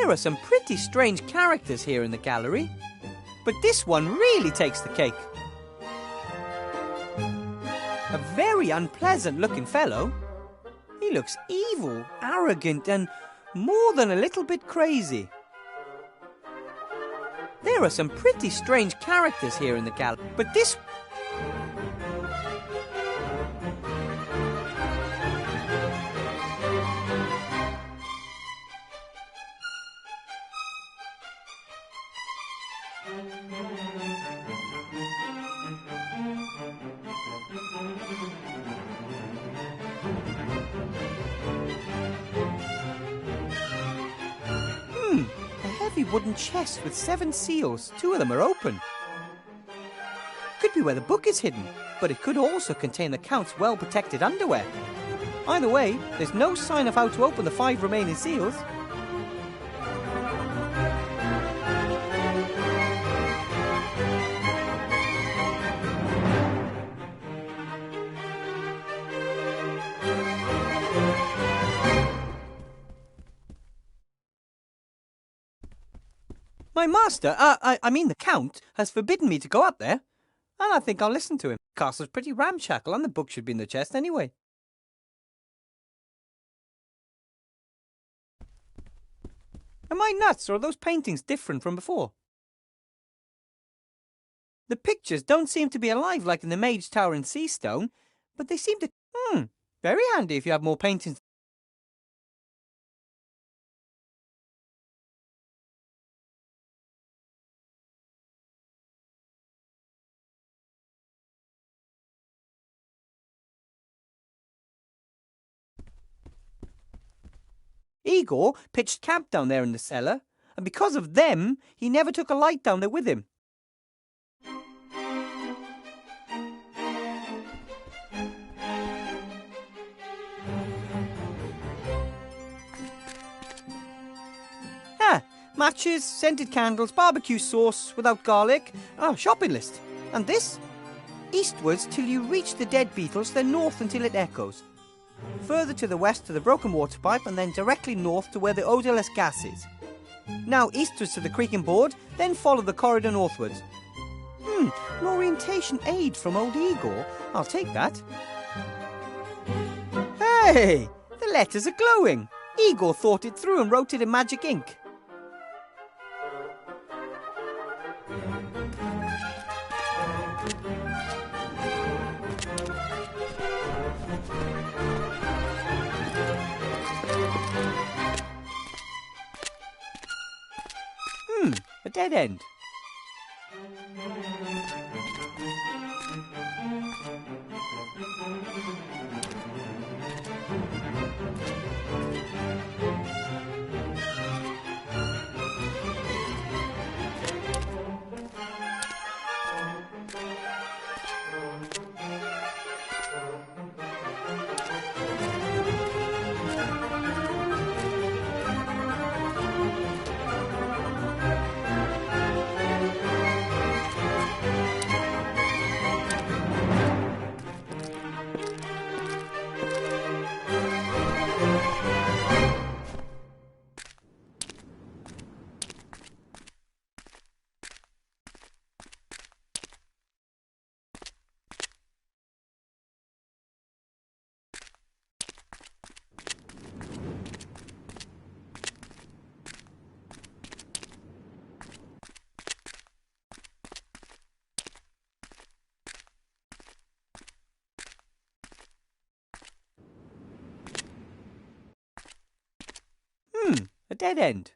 There are some pretty strange characters here in the gallery, but this one really takes the cake. A very unpleasant-looking fellow. He looks evil, arrogant, and more than a little bit crazy. There are some pretty strange characters here in the gallery, but this... A heavy wooden chest with 7 seals. 2 of them are open. Could be where the book is hidden, but it could also contain the Count's well-protected underwear. Either way, there's no sign of how to open the 5 remaining seals. My master, I mean the Count, has forbidden me to go up there, and I think I'll listen to him. The castle's pretty ramshackle, and the book should be in the chest anyway. Am I nuts, or are those paintings different from before? The pictures don't seem to be alive like in the Mage Tower in Seastone, but they seem to... very handy if you have more paintings. Igor pitched camp down there in the cellar, and because of them, he never took a light down there with him. Matches, scented candles, barbecue sauce without garlic, shopping list. And this? Eastwards till you reach the dead beetles, then north until it echoes. Further to the west to the broken water pipe, and then directly north to where the odourless gas is. Now eastwards to the creaking board, then follow the corridor northwards. An orientation aid from old Igor. I'll take that. Hey! The letters are glowing. Igor thought it through and wrote it in magic ink. A dead end. A dead end.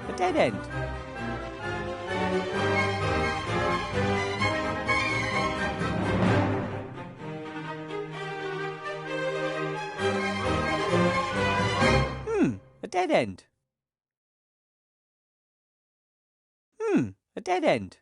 A dead end. A dead end. A dead end.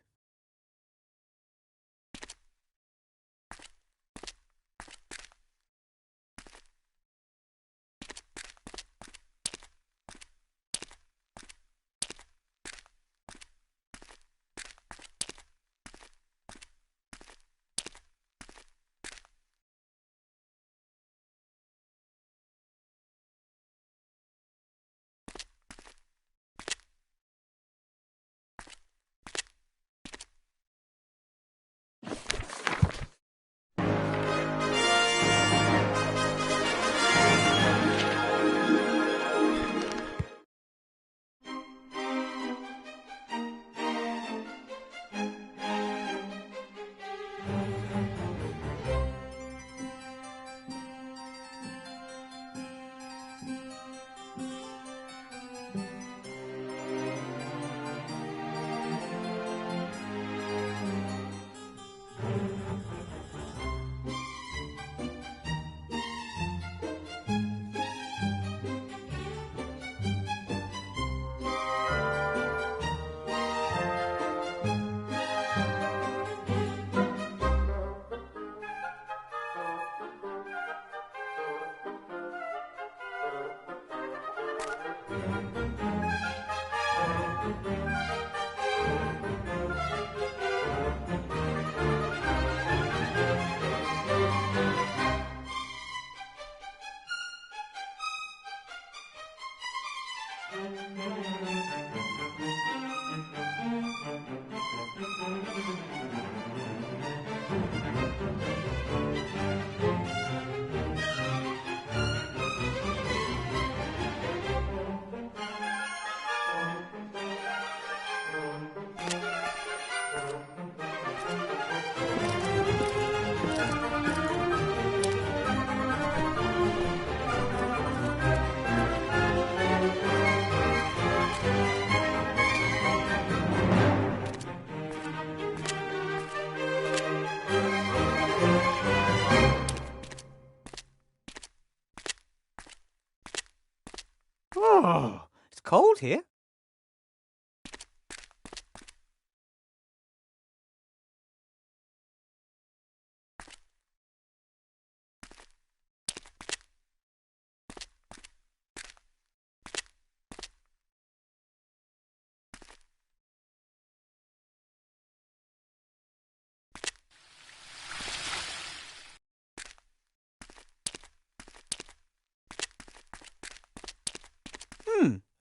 Oh, it's cold here.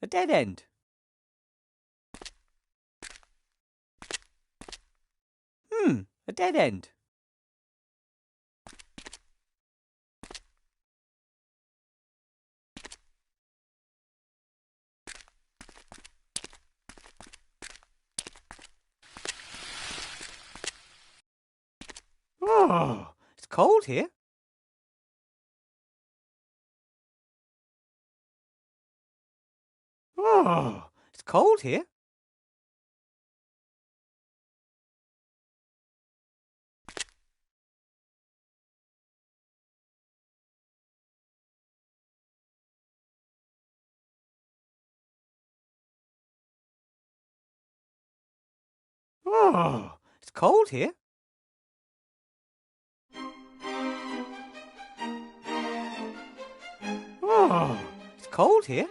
A dead end. A dead end. Oh, it's cold here. Oh, it's cold here. Oh, it's cold here. Oh, it's cold here.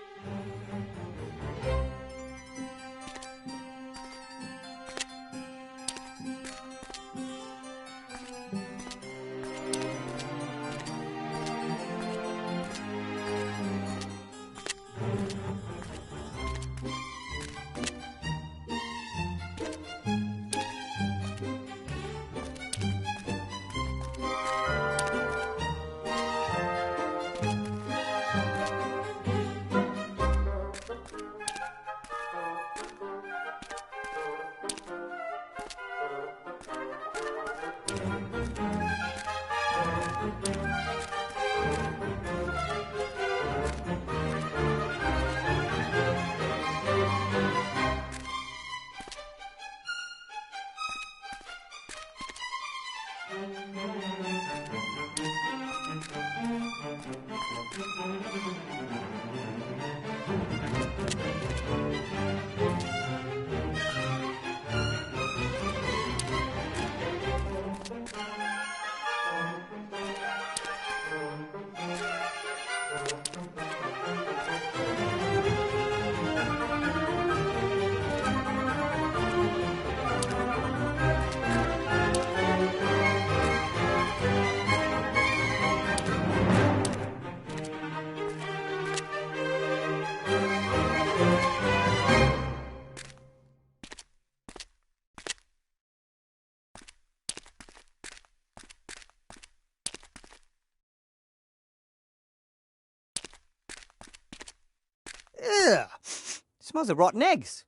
Smells of rotten eggs.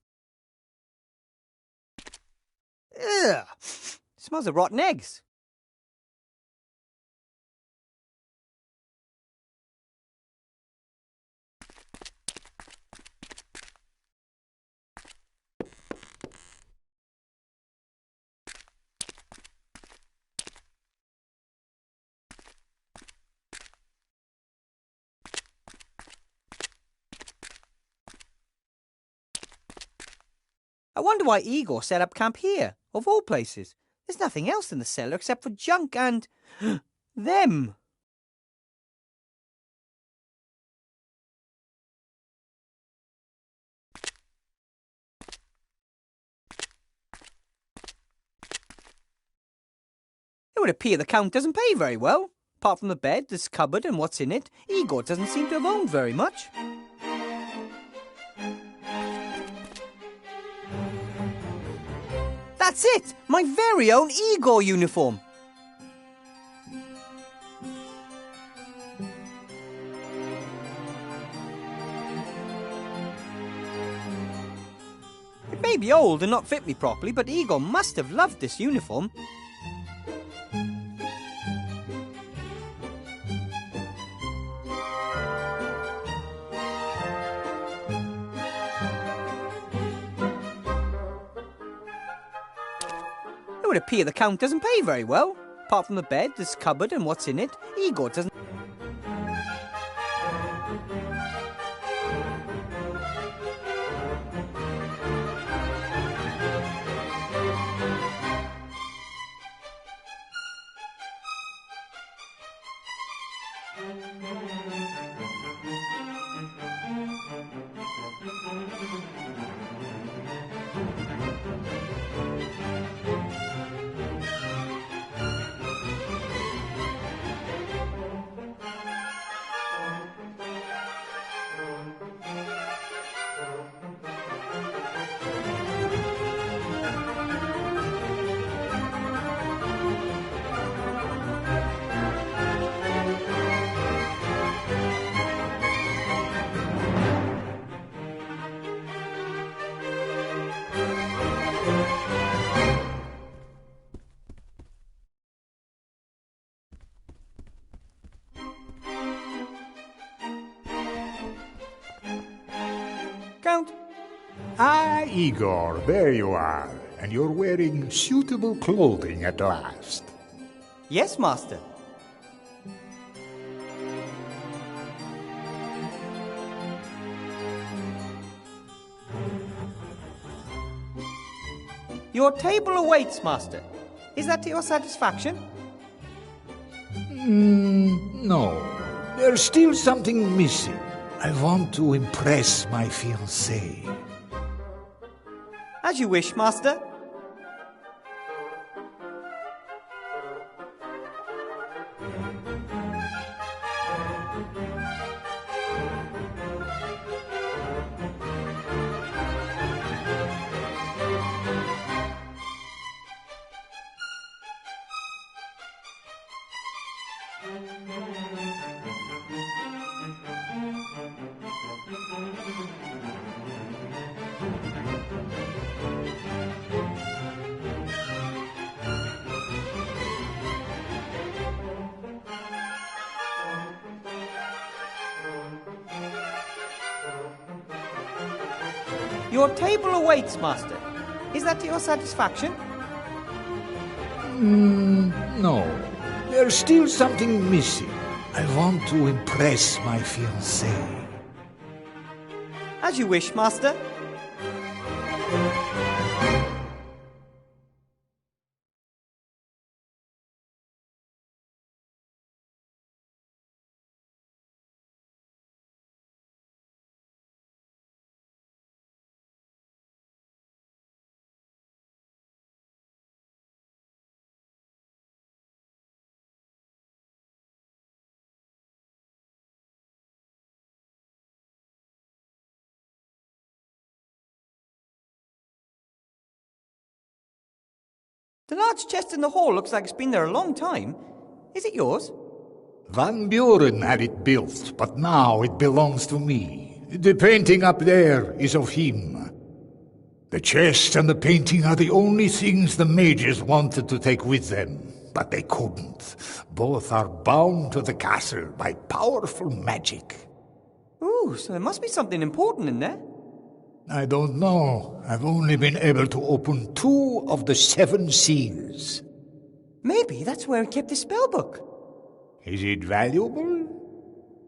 Ugh! Smells of rotten eggs. I wonder why Igor set up camp here, of all places. There's nothing else in the cellar except for junk and... them. It would appear the Count doesn't pay very well. Apart from the bed, this cupboard and what's in it, Igor doesn't seem to have owned very much. That's it! My very own Igor uniform! It may be old and not fit me properly, but Igor must have loved this uniform. It would appear the Count doesn't pay very well. Apart from the bed, this cupboard and what's in it, Igor doesn't... Count? Ah, Igor, there you are. And you're wearing suitable clothing at last. Yes, Master. Your table awaits, Master. Is that to your satisfaction? No. There's still something missing. I want to impress my fiancée. As you wish, Master. Your table awaits, Master. Is that to your satisfaction? No. There's still something missing. I want to impress my fiancée. As you wish, Master. The large chest in the hall looks like it's been there a long time. Is it yours? Van Buren had it built, but now it belongs to me. The painting up there is of him. The chest and the painting are the only things the mages wanted to take with them, but they couldn't. Both are bound to the castle by powerful magic. Ooh, so there must be something important in there. I don't know. I've only been able to open 2 of the 7 seals. Maybe that's where he kept his spellbook. Is it valuable?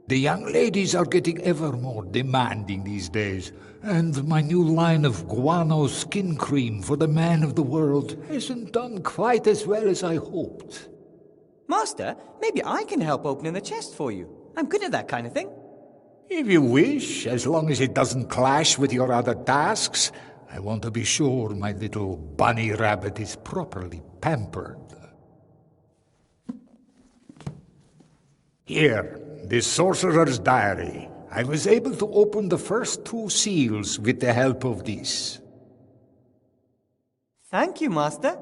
The young ladies are getting ever more demanding these days, and my new line of guano skin cream for the man of the world hasn't done quite as well as I hoped. Master, maybe I can help opening the chest for you. I'm good at that kind of thing. If you wish, as long as it doesn't clash with your other tasks. I want to be sure my little bunny rabbit is properly pampered. Here, this sorcerer's diary. I was able to open the first 2 seals with the help of this. Thank you, Master.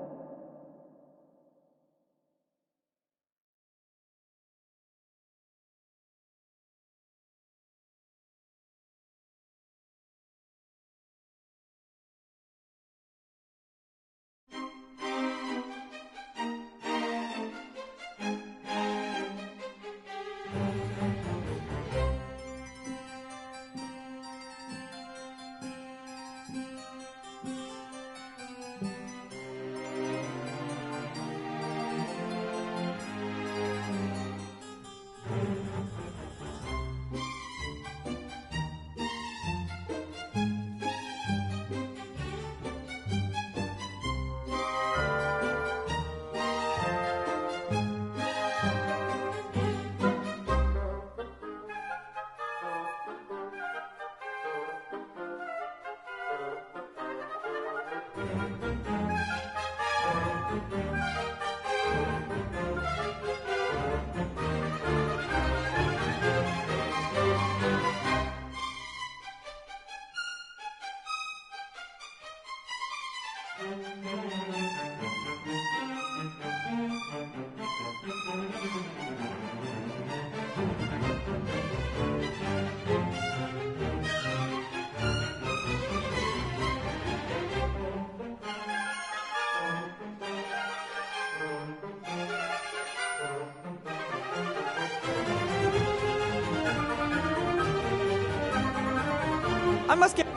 I must get...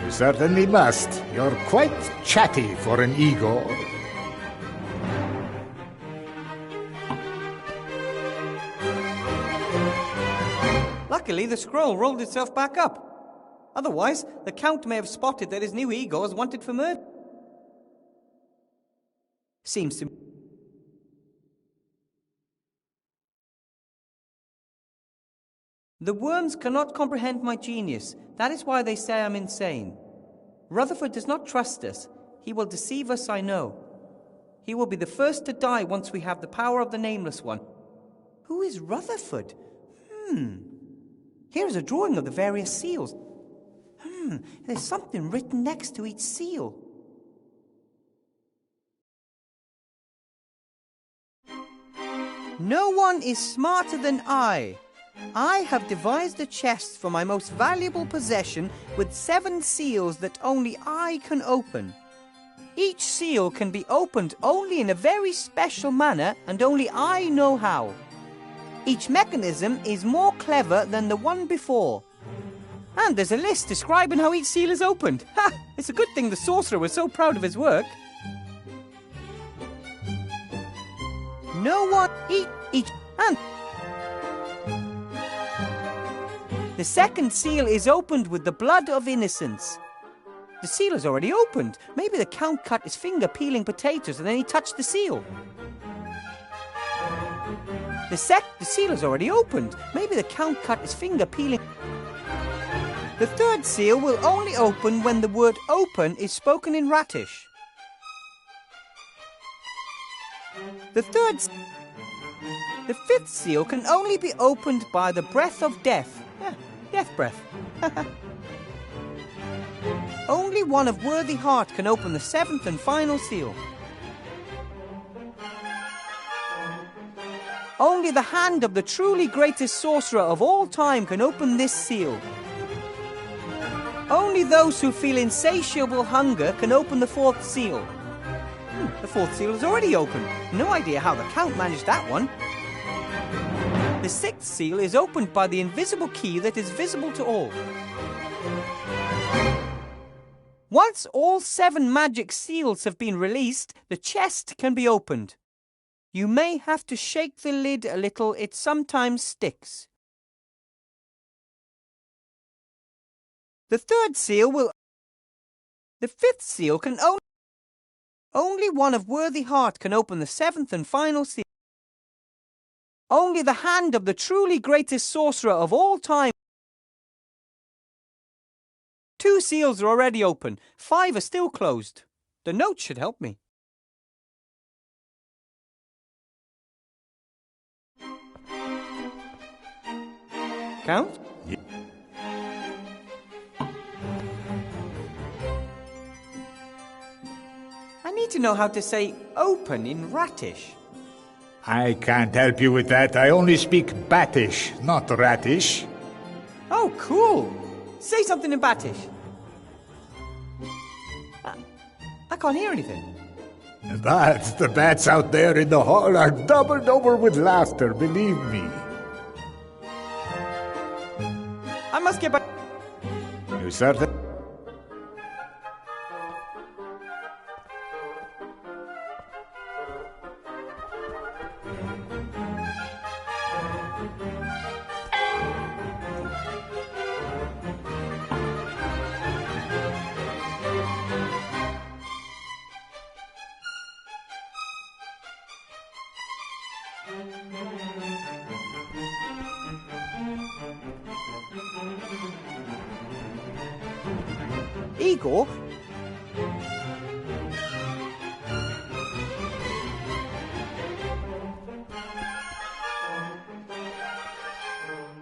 You certainly must. You're quite chatty for an Igor. Luckily, the scroll rolled itself back up. Otherwise, the Count may have spotted that his new Igor is wanted for murder. Seems to... The worms cannot comprehend my genius. That is why they say I'm insane. Rutherford does not trust us. He will deceive us, I know. He will be the first to die once we have the power of the Nameless One. Who is Rutherford? Here is a drawing of the various seals. There's something written next to each seal. No one is smarter than I. I have devised a chest for my most valuable possession with 7 seals that only I can open. Each seal can be opened only in a very special manner and only I know how. Each mechanism is more clever than the one before. And there's a list describing how each seal is opened. Ha! It's a good thing the sorcerer was so proud of his work. No one each and... The second seal is opened with the blood of innocence. The seal is already opened. Maybe the Count cut his finger peeling potatoes and then he touched the seal. The seal is already opened. Maybe the Count cut his finger peeling... The third seal will only open when the word open is spoken in Ratish. The fifth seal can only be opened by the breath of death. Death breath. Only one of worthy heart can open the 7th and final seal. Only Only the hand of the truly greatest sorcerer of all time can open this seal. Only those who feel insatiable hunger can open the fourth seal. The fourth seal is already open. No idea how the Count managed that one. The sixth seal is opened by the invisible key that is visible to all. Once all 7 magic seals have been released, the chest can be opened. You may have to shake the lid a little, it sometimes sticks. The third seal will... The fifth seal can only one of worthy heart can open the 7th and final seal. Only the hand of the truly greatest sorcerer of all time. 2 seals are already open, 5 are still closed. The note should help me. Count? Yeah. I need to know how to say open in Ratish. I can't help you with that. I only speak Batish, not Ratish. Oh, cool. Say something in Batish. I can't hear anything. But the bats out there in the hall are doubled over with laughter, believe me. I must get back. You certain? Igor?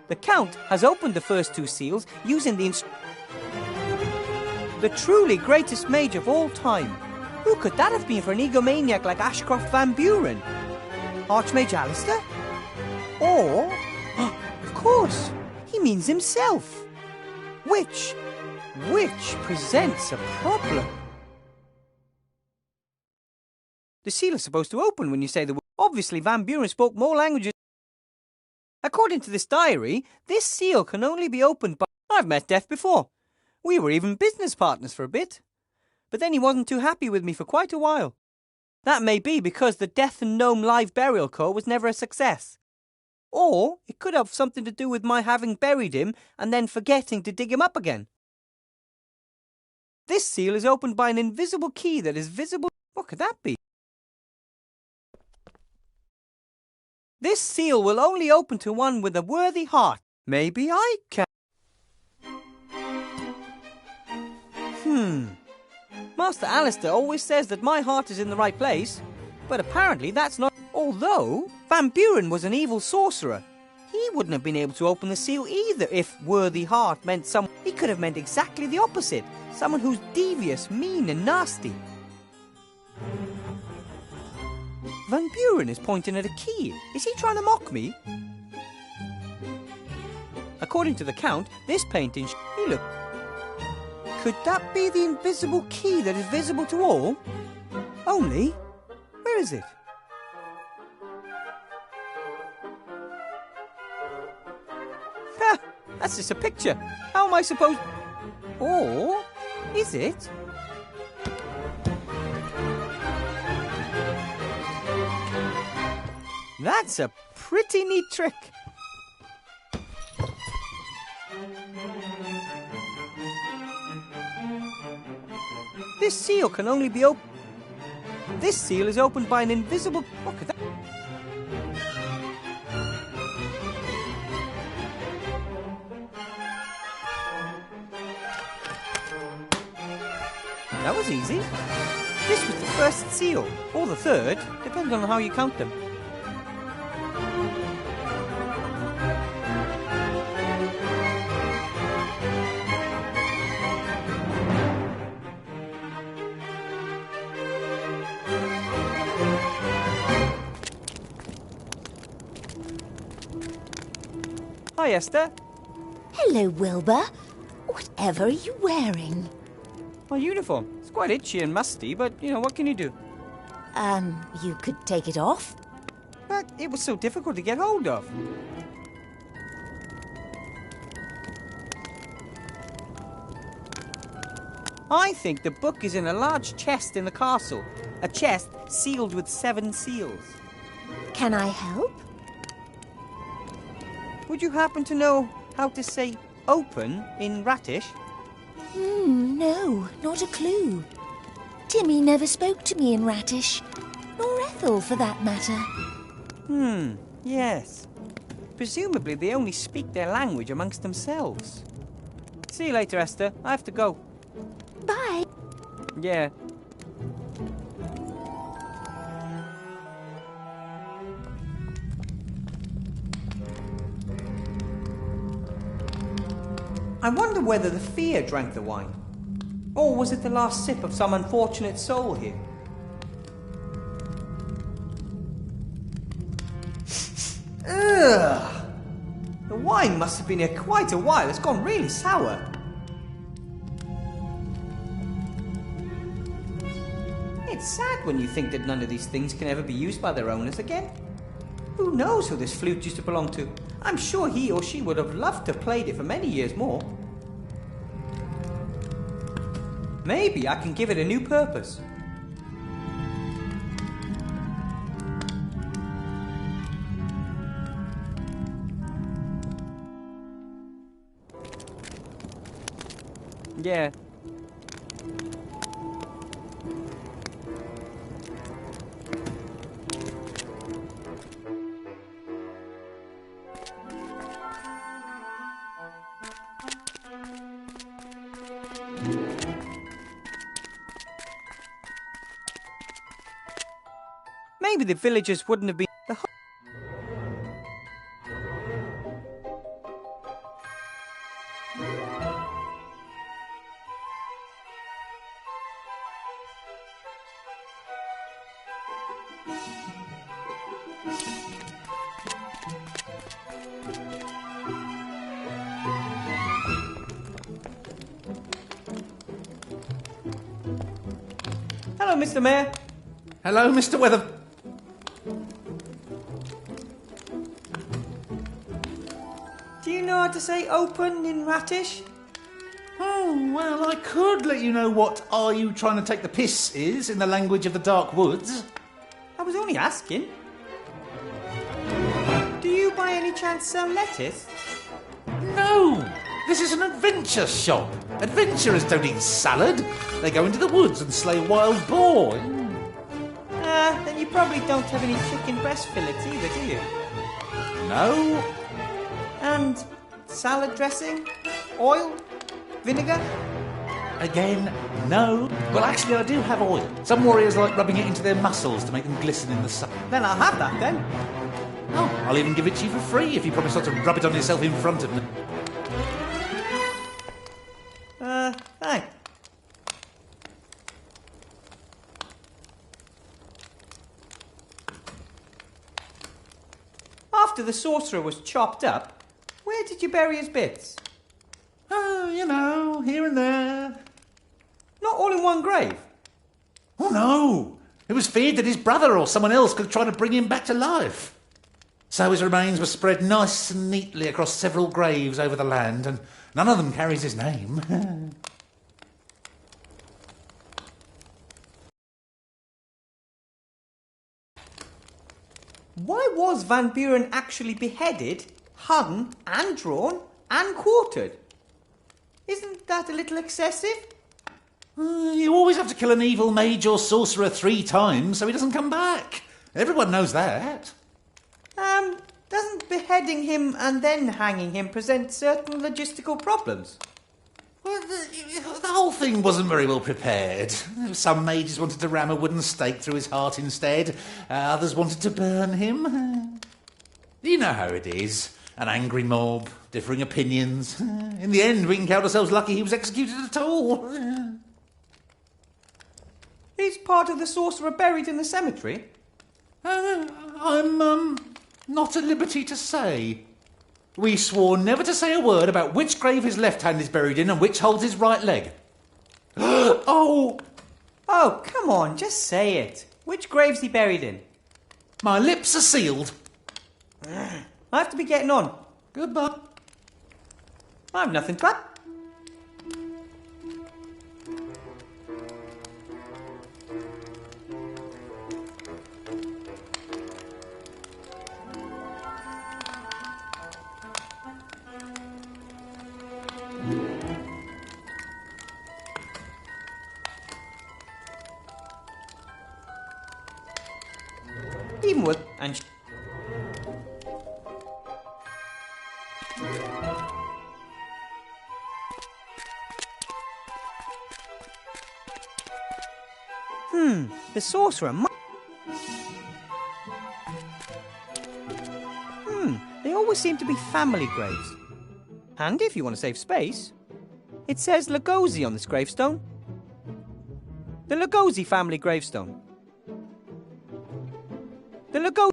The Count has opened the first 2 seals using the truly greatest mage of all time. Who could that have been for an egomaniac like Ashcroft Van Buren? Archmage Alistair? Or, of course, he means himself. Which presents a problem. The seal is supposed to open when you say the word. Obviously, Van Buren spoke more languages. According to this diary, this seal can only be opened by... I've met Death before. We were even business partners for a bit. But then he wasn't too happy with me for quite a while. That may be because the Death and Gnome Live Burial Co. was never a success. Or it could have something to do with my having buried him and then forgetting to dig him up again. This seal is opened by an invisible key that is visible... What could that be? This seal will only open to one with a worthy heart. Maybe I can... Master Alistair always says that my heart is in the right place, but apparently that's not... Although Van Buren was an evil sorcerer, he wouldn't have been able to open the seal either if worthy heart meant some... He could have meant exactly the opposite. Someone who's devious, mean and nasty. Van Buren is pointing at a key. Is he trying to mock me? According to the Count, this painting... Hey, look. Could that be the invisible key that is visible to all? Only... Where is it? Ha! That's just a picture. How am I supposed... Or... Is it? That's a pretty neat trick. This seal can only be opened... This seal is opened by an invisible... What could that... That was easy. This was the first seal, or the third, depending on how you count them. Hi, Esther. Hello, Wilbur. Whatever are you wearing? My uniform. It's quite itchy and musty, but, what can you do? You could take it off. But it was so difficult to get hold of. I think the book is in a large chest in the castle. A chest sealed with 7 seals. Can I help? Would you happen to know how to say open in Ratish? No, not a clue. Timmy never spoke to me in Ratish, nor Ethel for that matter. Yes. Presumably they only speak their language amongst themselves. See you later, Esther. I have to go. Bye. Yeah. I wonder whether the fear drank the wine. Or was it the last sip of some unfortunate soul here? Ugh! The wine must have been here quite a while. It's gone really sour. It's sad when you think that none of these things can ever be used by their owners again. Who knows who this flute used to belong to? I'm sure he or she would have loved to have played it for many years more. Maybe I can give it a new purpose. Yeah. Maybe the villagers wouldn't have been... Hello, Mr. Mayor. Hello, Mr. Weather... Do you know how to say open in Ratish? Oh, well, I could let you know what "are you trying to take the piss" is in the language of the dark woods. I was only asking. Do you by any chance sell lettuce? No! This is an adventure shop. Adventurers don't eat salad. They go into the woods and slay wild boar. Then you probably don't have any chicken breast fillets either, do you? No. And salad dressing? Oil? Vinegar? Again, no. Well, actually, I do have oil. Some warriors like rubbing it into their muscles to make them glisten in the sun. Then I'll have that then. Oh, I'll even give it to you for free if you promise not to rub it on yourself in front of me. Thanks. After the sorcerer was chopped up, where did you bury his bits? Oh, here and there. Not all in one grave? Oh, no. It was feared that his brother or someone else could try to bring him back to life. So his remains were spread nice and neatly across several graves over the land, and none of them carries his name. Why was Van Buren actually beheaded, hung and drawn and quartered? Isn't that a little excessive? You always have to kill an evil mage or sorcerer 3 times so he doesn't come back. Everyone knows that. Doesn't beheading him and then hanging him present certain logistical problems? Well, the whole thing wasn't very well prepared. Some mages wanted to ram a wooden stake through his heart instead. Others wanted to burn him. You know how it is. An angry mob, differing opinions. In the end, we can count ourselves lucky he was executed at all. Is part of the sorcerer buried in the cemetery? I'm not at liberty to say. We swore never to say a word about which grave his left hand is buried in and which holds his right leg. Oh! Oh, come on, just say it. Which grave's he buried in? My lips are sealed. I have to be getting on. Goodbye. I have nothing to add. Even with and the sorcerer they always seem to be family graves. And if you want to save space, it says Lugosi on this gravestone. The Lugosi family gravestone. The Lugosi.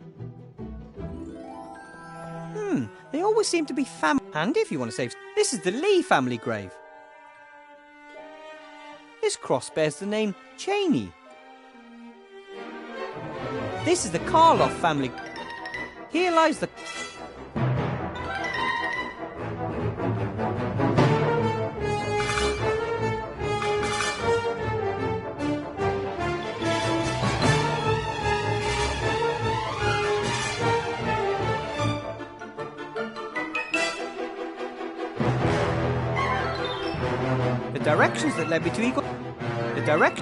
They always seem to be family. And if you want to save, this is the Lee family grave. This cross bears the name Cheney. This is the Karloff family. Here lies the. The directions that led me to Eagle. The direct.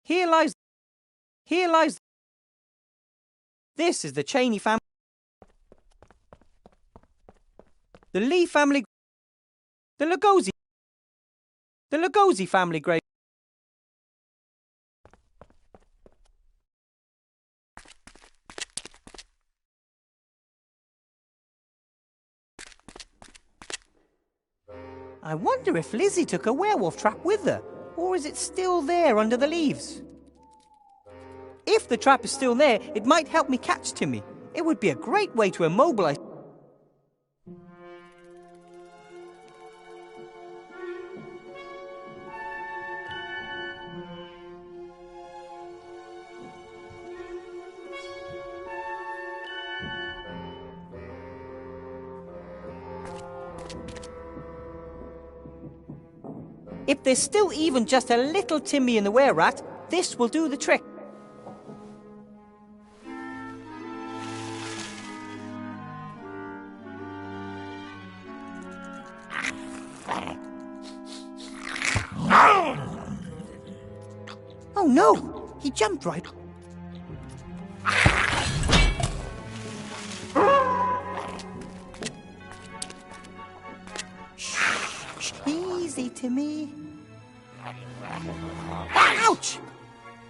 Here lies. Here lies. This is the Cheney family. The Lee family. The Lugosi. The Lugosi family grave. I wonder if Lizzie took a werewolf trap with her, or is it still there under the leaves? If the trap is still there, it might help me catch Timmy. It would be a great way to immobilize. If there's still even just a little Timmy in the were-rat, this will do the trick. Oh no! He jumped right. Shh, easy, Timmy. Ouch!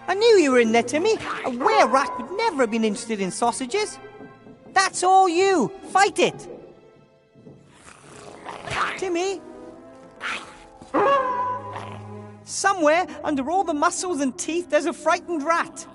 I knew you were in there, Timmy. A were-rat would never have been interested in sausages. That's all you. Fight it. Timmy. Somewhere under all the muscles and teeth, there's a frightened rat.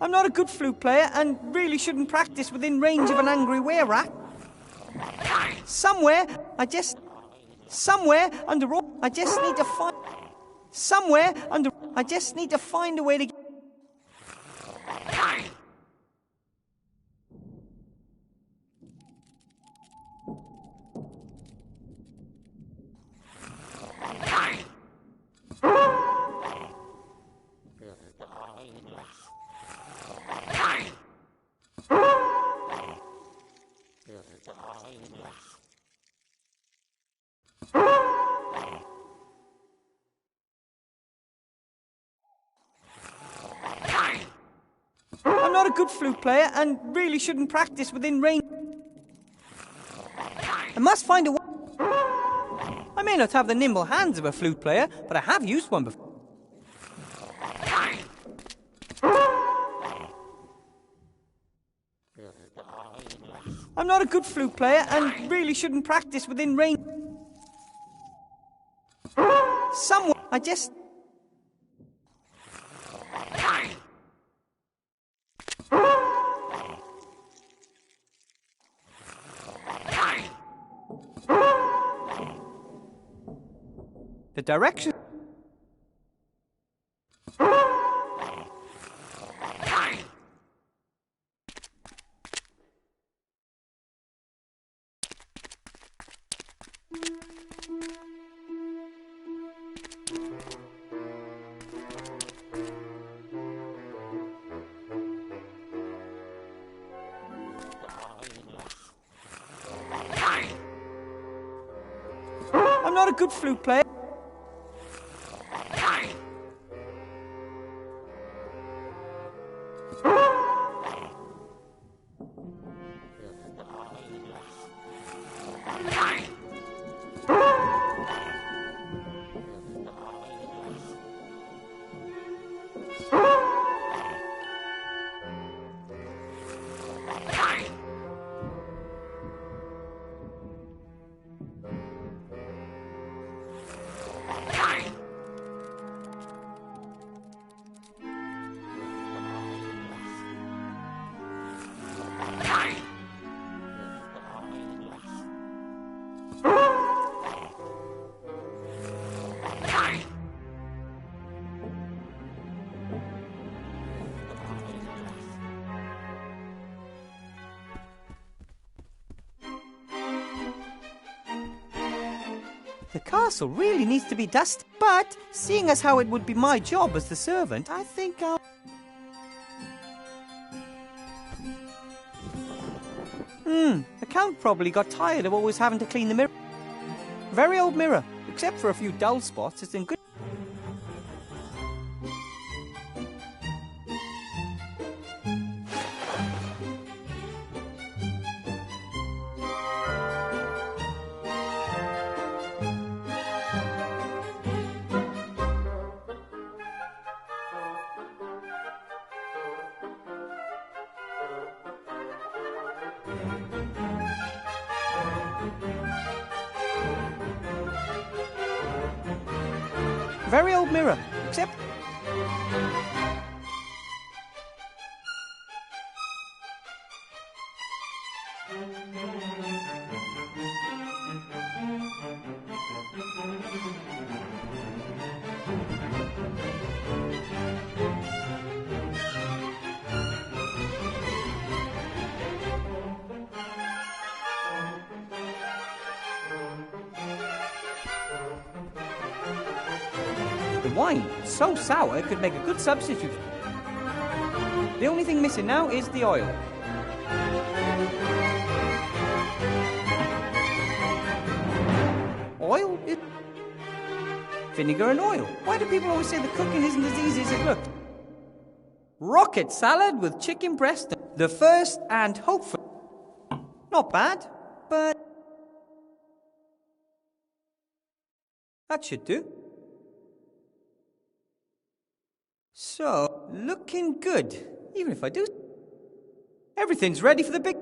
I'm not a good flute player and really shouldn't practice within range of an angry were-rat. Somewhere under all, I just need to find. Somewhere under, I just need to find a way to. not a good flute player and really shouldn't practice within range. I must find a way. I may not have the nimble hands of a flute player, but I have used one before. I'm not a good flute player and really shouldn't practice within range. Somewhere, I just... The direction... I'm not a good flute player. The castle really needs to be dusted, but seeing as how it would be my job as the servant, I think I'll... The Count probably got tired of always having to clean the mirror. Very old mirror, except for a few dull spots, it's in good... Very old mirror, except... The wine, so sour, it could make a good substitute. The only thing missing now is the oil. Oil? Vinegar and oil. Why do people always say the cooking isn't as easy as it looked? Rocket salad with chicken breast. The first and hopefully... Not bad, but... That should do. So, looking good. Even if I do... Everything's ready for the big...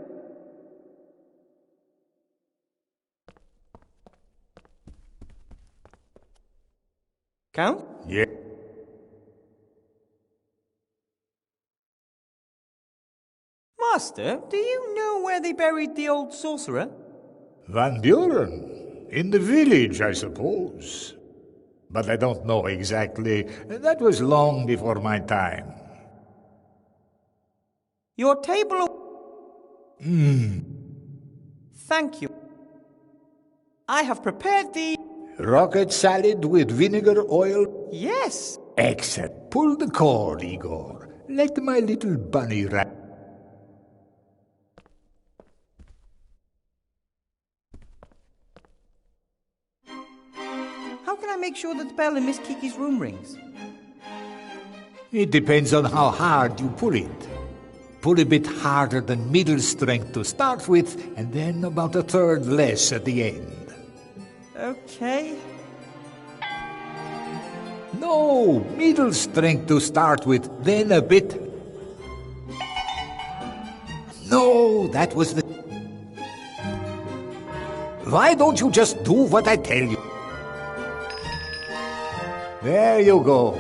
Count? Yeah. Master, do you know where they buried the old sorcerer? Van Buren. In the village, I suppose. But I don't know exactly. That was long before my time. Your table... Thank you. I have prepared the... Rocket salad with vinegar oil? Yes. Excellent. Pull the cord, Igor. Let my little bunny rat... How can I make sure that the bell in Miss Kiki's room rings? It depends on how hard you pull it. Pull a bit harder than middle strength to start with, and then about a third less at the end. Okay. No, middle strength to start with, then a bit. No, that was the... Why don't you just do what I tell you? There you go.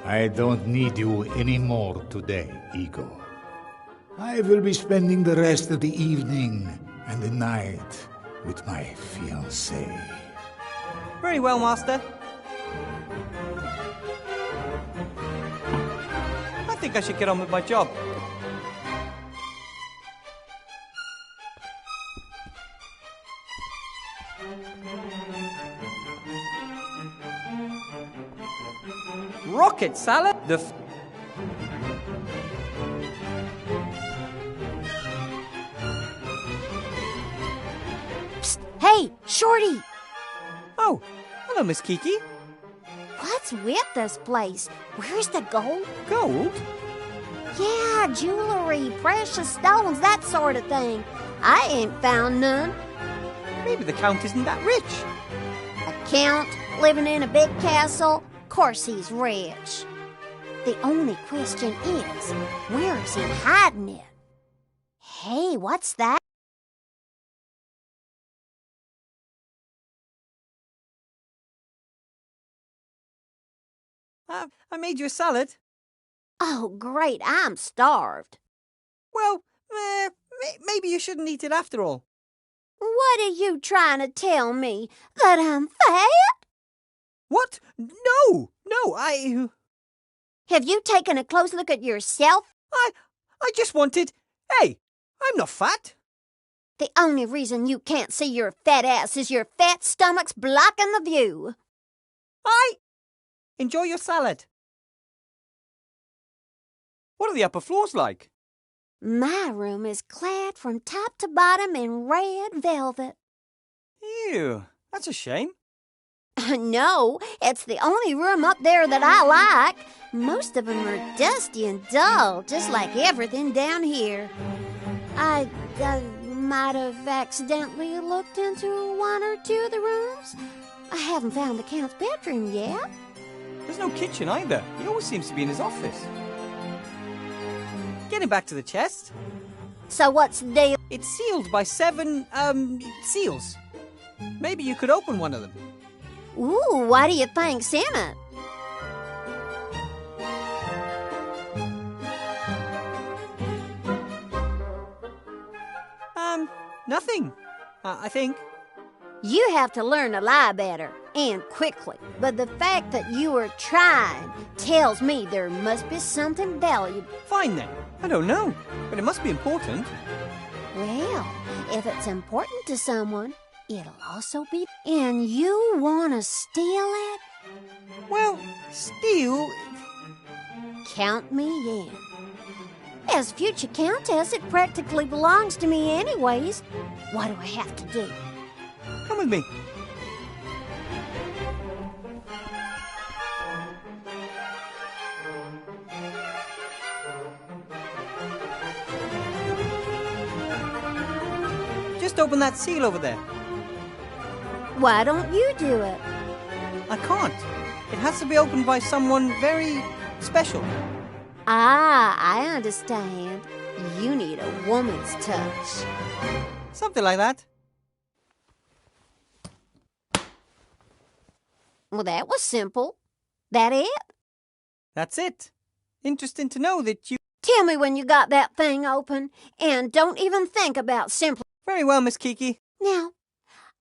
I don't need you anymore today, Ego. I will be spending the rest of the evening and the night with my fiancée. Very well, Master. I think I should get on with my job. Rocket salad? Psst! Hey, Shorty! Oh, hello, Miss Kiki. What's with this place? Where's the gold? Gold? Yeah, jewelry, precious stones, that sort of thing. I ain't found none. Maybe the Count isn't that rich. A count living in a big castle? Course he's rich. The only question is, where is he hiding it? Hey, what's that? I made you a salad. Oh, great, I'm starved. Well, maybe you shouldn't eat it after all. What are you trying to tell me? That I'm fat? What? No, I Have you taken a close look at yourself? just wanted... Hey, I'm not fat. The only reason you can't see your fat ass is your fat stomach's blocking the view. Enjoy your salad. What are the upper floors like? My room is clad from top to bottom in red velvet. Ew, that's a shame. No, it's the only room up there that I like. Most of them are dusty and dull, just like everything down here. I might have accidentally looked into one or two of the rooms. I haven't found the Count's bedroom yet. There's no kitchen either. He always seems to be in his office. Getting back to the chest. So what's the deal? It's sealed by 7, seals. Maybe you could open one of them. Ooh, what do you think's in it? Nothing. I think. You have to learn to lie better, and quickly. But the fact that you are trying tells me there must be something valuable. Fine then. I don't know, but it must be important. Well, if it's important to someone, it'll also be... And you want to steal it? Well, steal... Count me in. As future countess, it practically belongs to me anyways. What do I have to do? Come with me. Just open that seal over there. Why don't you do it? I can't. It has to be opened by someone very special. Ah, I understand. You need a woman's touch. Something like that. Well, that was simple. That it? That's it. Interesting to know that you... Tell me when you got that thing open, and don't even think about simply... Very well, Miss Kiki. Now,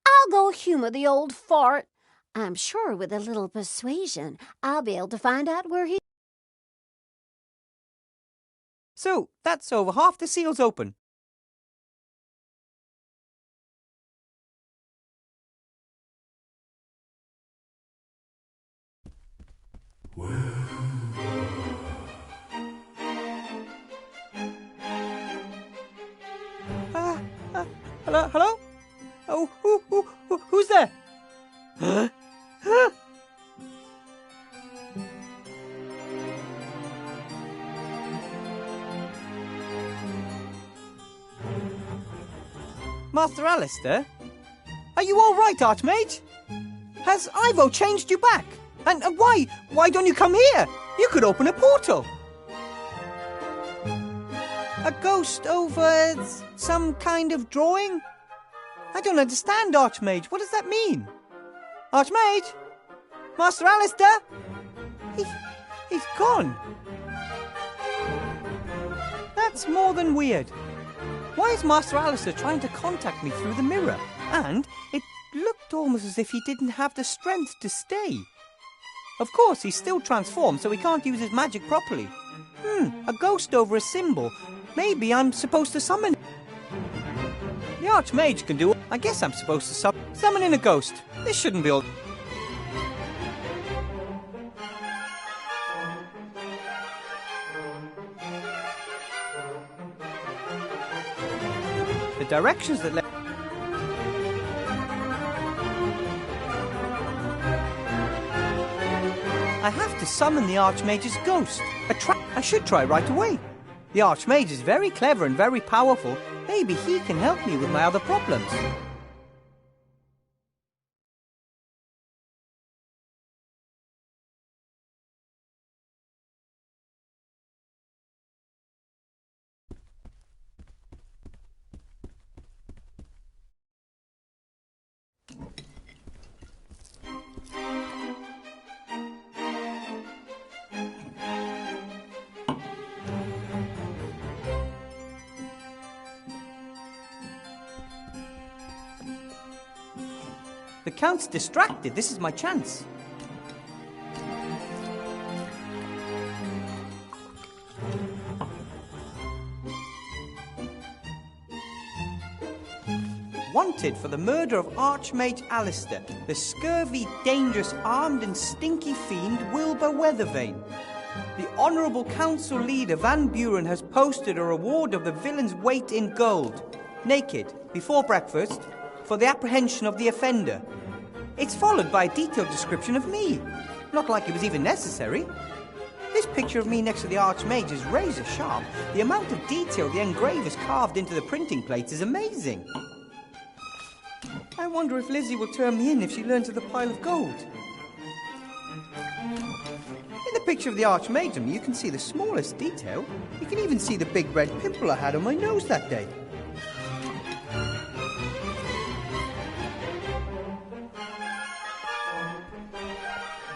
I'll go humor the old fart. I'm sure with a little persuasion, I'll be able to find out where he... So, that's over half the seals open. Hello? Oh, who's there? Master Alistair? Are you all right, Archmage? Has Ivo changed you back? And why? Why don't you come here? You could open a portal. A ghost over some kind of drawing? I don't understand, Archmage. What does that mean? Archmage? Master Alistair? He's gone. That's more than weird. Why is Master Alistair trying to contact me through the mirror? And it looked almost as if he didn't have the strength to stay. Of course, he's still transformed, so he can't use his magic properly. A ghost over a symbol. Maybe I'm supposed to summon... The Archmage can do it. I guess I'm supposed to summon in a ghost. This shouldn't be all... The directions that I have to summon the Archmage's ghost. I should try right away. The Archmage is very clever and very powerful. Maybe he can help me with my other problems. The Count's distracted. This is my chance. Wanted for the murder of Archmage Alistair, the scurvy, dangerous, armed and stinky fiend Wilbur Weathervane. The Honourable Council Leader Van Buren has posted a reward of the villain's weight in gold, naked, before breakfast, for the apprehension of the offender. It's followed by a detailed description of me. Not like it was even necessary. This picture of me next to the Archmage is razor sharp. The amount of detail the engravers carved into the printing plates is amazing. I wonder if Lizzie will turn me in if she learns of the pile of gold. In the picture of the Archmage on me, you can see the smallest detail. You can even see the big red pimple I had on my nose that day.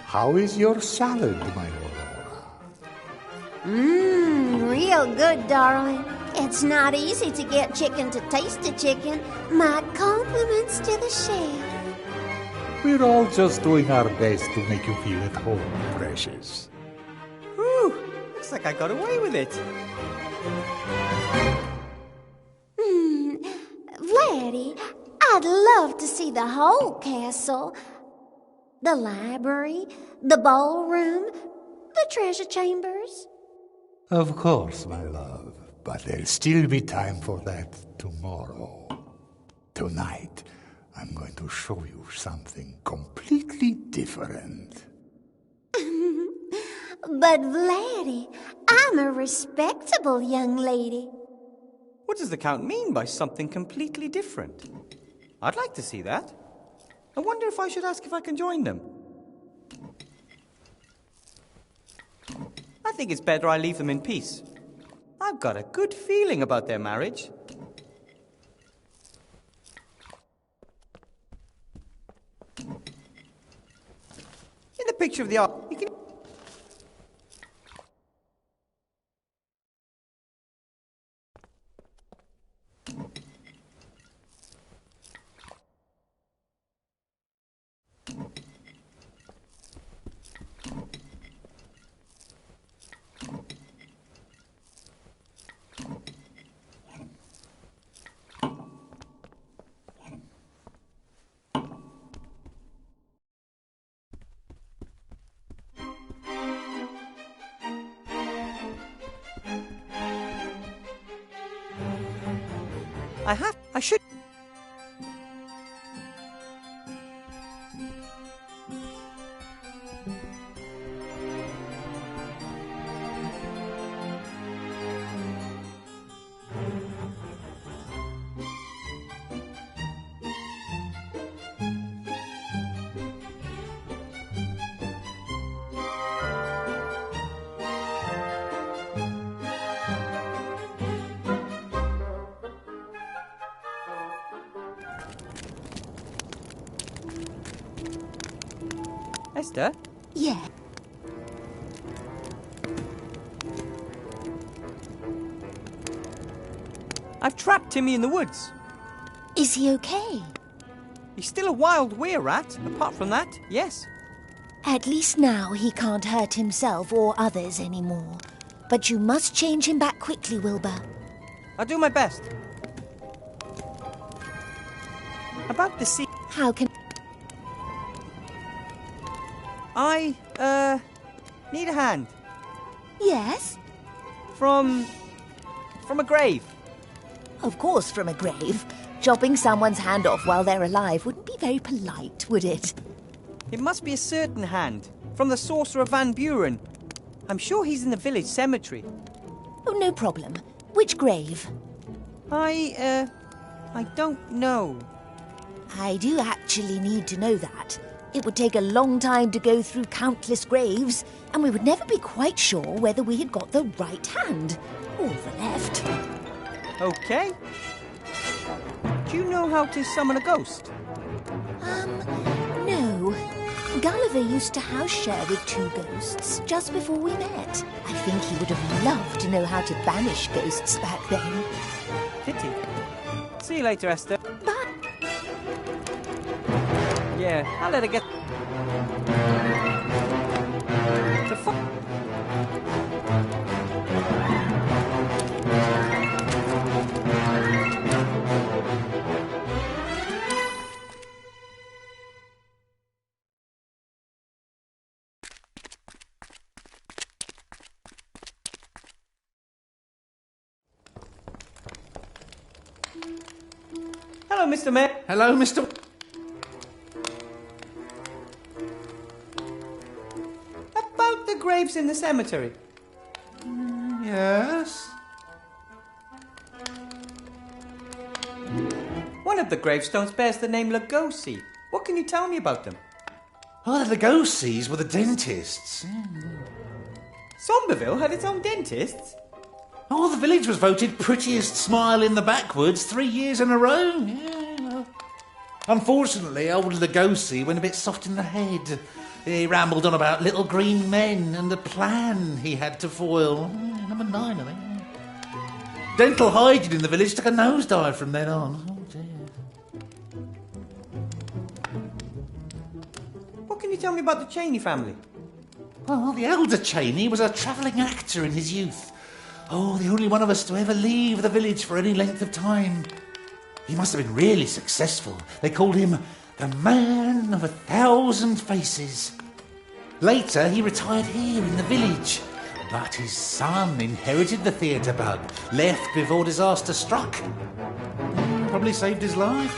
How is your salad, my Aurora? Real good, darling. It's not easy to get chicken to taste a chicken. My compliments to the chef. We're all just doing our best to make you feel at home, precious. Whew, looks like I got away with it. Vladdy, I'd love to see the whole castle. The library, the ballroom, the treasure chambers. Of course, my love, but there'll still be time for that tomorrow. Tonight, I'm going to show you something completely different. But Vladdy, I'm a respectable young lady. What does the Count mean by something completely different? I'd like to see that. I wonder if I should ask if I can join them. I think it's better I leave them in peace. I've got a good feeling about their marriage. In the picture of the art, you can... I should... Esther? Yeah. I've trapped Timmy in the woods. Is he okay? He's still a wild were-rat. Apart from that, yes. At least now he can't hurt himself or others anymore. But you must change him back quickly, Wilbur. I'll do my best. About the sea... How can... I, need a hand. Yes? From a grave. Of course, from a grave. Chopping someone's hand off while they're alive wouldn't be very polite, would it? It must be a certain hand. From the sorcerer Van Buren. I'm sure he's in the village cemetery. Oh, no problem. Which grave? I don't know. I do actually need to know that. It would take a long time to go through countless graves, and we would never be quite sure whether we had got the right hand or the left. Okay. Do you know how to summon a ghost? No. Gulliver used to house share with 2 ghosts just before we met. I think he would have loved to know how to banish ghosts back then. Pity. See you later, Esther. But Yeah, I'll let her get... The fuck? Hello, Mr. Mayor. Hello, Mr... About the graves in the cemetery. Yes? One of the gravestones bears the name Lugosi. What can you tell me about them? Oh, the Lugosi's were the dentists. Somberville had its own dentists. Oh, the village was voted prettiest smile in the backwoods 3 years in a row. Yeah. Unfortunately, old Lugosi went a bit soft in the head. He rambled on about little green men and the plan he had to foil. Number 9, I think. Dental hygiene in the village took a nosedive from then on. Oh, dear. What can you tell me about the Cheney family? Well, the elder Cheney was a travelling actor in his youth. Oh, the only one of us to ever leave the village for any length of time. He must have been really successful. They called him the Man of 1,000 Faces. Later, he retired here in the village. But his son inherited the theatre bug, left before disaster struck. Probably saved his life.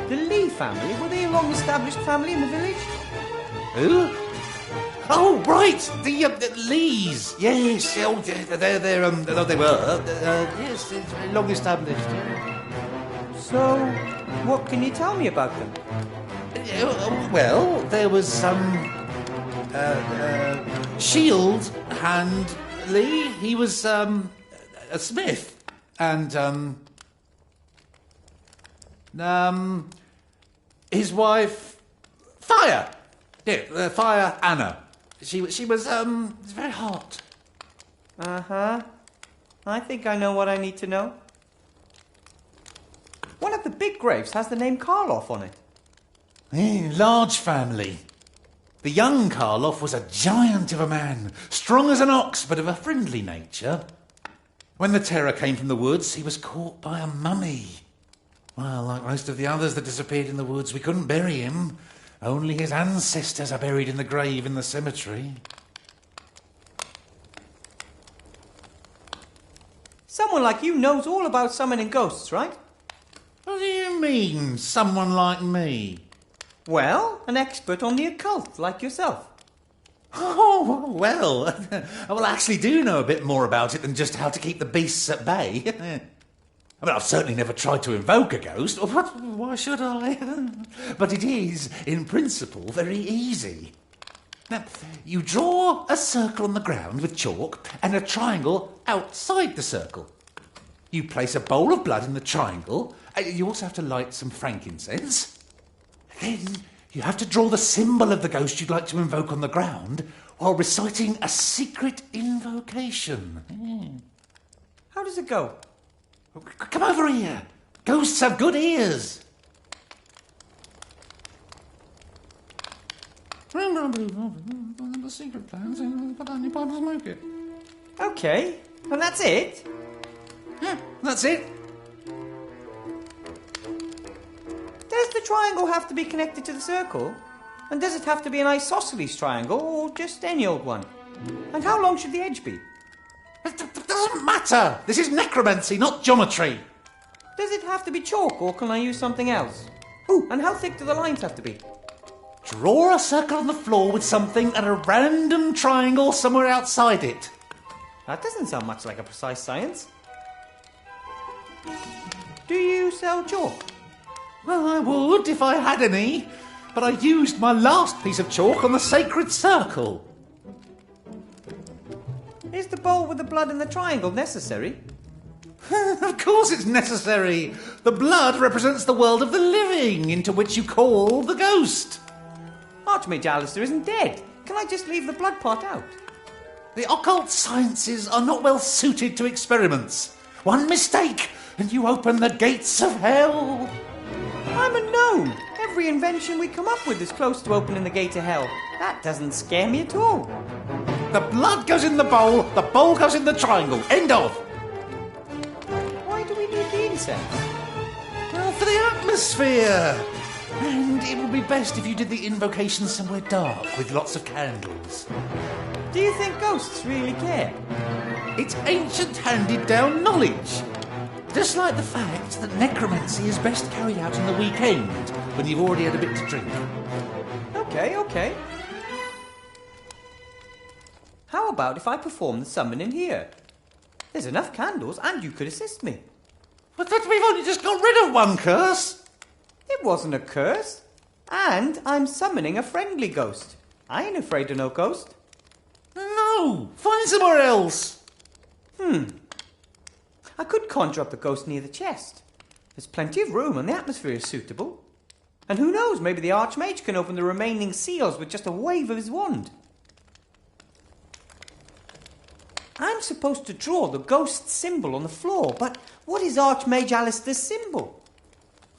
The Lee family? Were they a long-established family in the village? Who? Oh, right, the Lees. Yes, oh, they were. Yes, it's long established. So, what can you tell me about them? Well, there was Shield and Lee. He was a smith, and his wife Fire. Yeah, Fire Anna. She was very hot. Uh-huh. I think I know what I need to know. One of the big graves has the name Karloff on it. Large family. The young Karloff was a giant of a man, strong as an ox, but of a friendly nature. When the terror came from the woods, he was caught by a mummy. Well, like most of the others that disappeared in the woods, we couldn't bury him. Only his ancestors are buried in the grave in the cemetery. Someone like you knows all about summoning ghosts, right? What do you mean, someone like me? Well, an expert on the occult, like yourself. Oh, well, I actually do know a bit more about it than just how to keep the beasts at bay. I mean, I've certainly never tried to invoke a ghost. Why should I? But it is, in principle, very easy. Now, you draw a circle on the ground with chalk and a triangle outside the circle. You place a bowl of blood in the triangle. You also have to light some frankincense. Then you have to draw the symbol of the ghost you'd like to invoke on the ground while reciting a secret invocation. How does it go? Come over here. Ghosts have good ears. The secret plans and put on your pipe and smoke it. Okay, and that's it? Yeah, that's it. Does the triangle have to be connected to the circle? And does it have to be an isosceles triangle or just any old one? And how long should the edge be? It doesn't matter. This is necromancy, not geometry. Does it have to be chalk or can I use something else? Ooh, and how thick do the lines have to be? Draw a circle on the floor with something and a random triangle somewhere outside it. That doesn't sound much like a precise science. Do you sell chalk? Well, I would if I had any, but I used my last piece of chalk on the sacred circle. Is the bowl with the blood and the triangle necessary? Of course it's necessary. The blood represents the world of the living, into which you call the ghost. Archmage Alistair isn't dead. Can I just leave the blood part out? The occult sciences are not well suited to experiments. One mistake, and you open the gates of hell. I'm a gnome. Every invention we come up with is close to opening the gate to hell. That doesn't scare me at all. The blood goes in the bowl goes in the triangle. End of. Why do we need the incense? Well, for the atmosphere. And it would be best if you did the invocation somewhere dark with lots of candles. Do you think ghosts really care? It's ancient handed-down knowledge. Just like the fact that necromancy is best carried out on the weekend when you've already had a bit to drink. Okay. How about if I perform the summoning here? There's enough candles and you could assist me. But we've only just got rid of one curse. It wasn't a curse. And I'm summoning a friendly ghost. I ain't afraid of no ghost. No, find somewhere else. I could conjure up the ghost near the chest. There's plenty of room and the atmosphere is suitable. And who knows, maybe the Archmage can open the remaining seals with just a wave of his wand. I'm supposed to draw the ghost's symbol on the floor, but what is Archmage Alistair's symbol?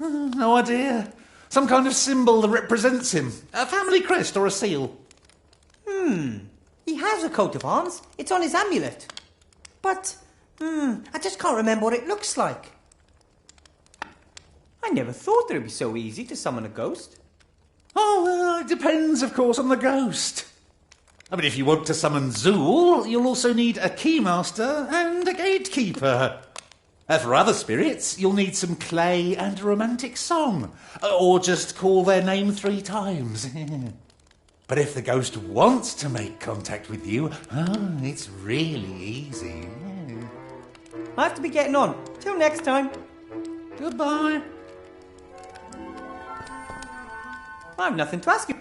No idea. Some kind of symbol that represents him. A family crest or a seal. He has a coat of arms. It's on his amulet. But, I just can't remember what it looks like. I never thought that it'd be so easy to summon a ghost. Oh, well, it depends, of course, on the ghost. I mean, if you want to summon Zool, you'll also need a keymaster and a gatekeeper. For other spirits, you'll need some clay and a romantic song. Or just call their name 3 times. But if the ghost wants to make contact with you, it's really easy. I have to be getting on. Till next time. Goodbye. I have nothing to ask you.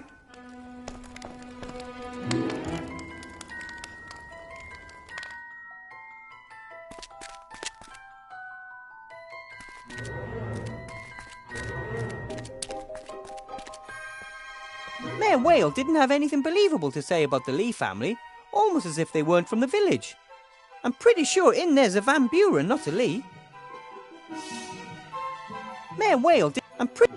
Mayor Whale didn't have anything believable to say about the Lee family, almost as if they weren't from the village. I'm pretty sure in there's a Van Buren, not a Lee. Mayor Whale did... I'm pretty...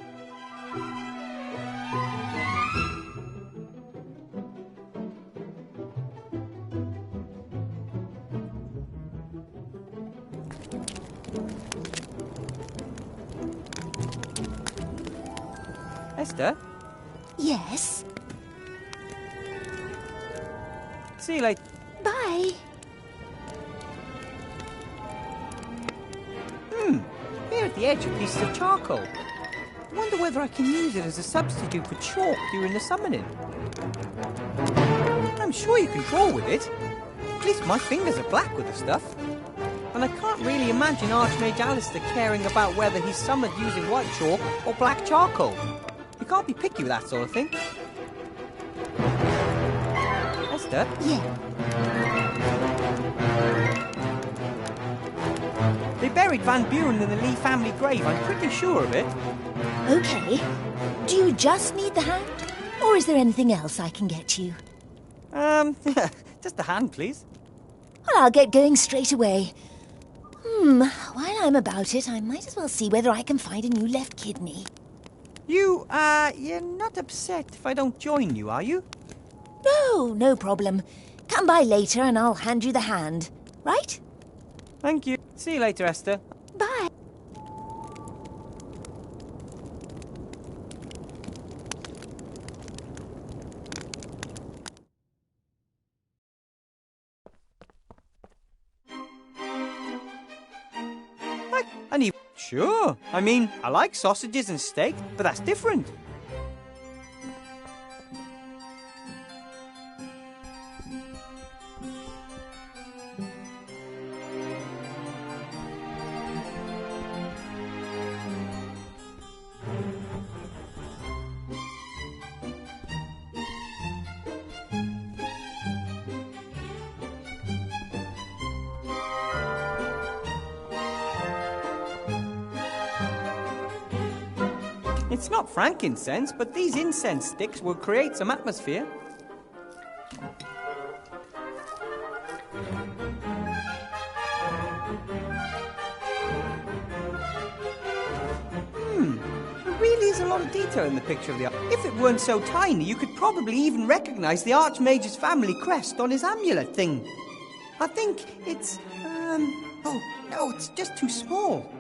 Esther? Yes? See you later. Bye. Here at the edge are pieces of charcoal. I wonder whether I can use it as a substitute for chalk during the summoning. I'm sure you can draw with it. At least my fingers are black with the stuff. And I can't really imagine Archmage Alistair caring about whether he's summoned using white chalk or black charcoal. You can't be picky with that sort of thing. Esther? Yeah. They buried Van Buren in the Lee family grave, I'm pretty sure of it. Okay. Do you just need the hand? Or is there anything else I can get you? Just the hand, please. Well, I'll get going straight away. While I'm about it, I might as well see whether I can find a new left kidney. You're not upset if I don't join you, are you? No, no problem. Come by later and I'll hand you the hand. Right? Thank you. See you later, Esther. Bye. Sure. I mean, I like sausages and steak, but that's different. It's not frankincense, but these incense sticks will create some atmosphere. There really is a lot of detail in the picture of the arch. If it weren't so tiny, you could probably even recognize the Archmage's family crest on his amulet thing. I think it's, oh, no, it's just too small.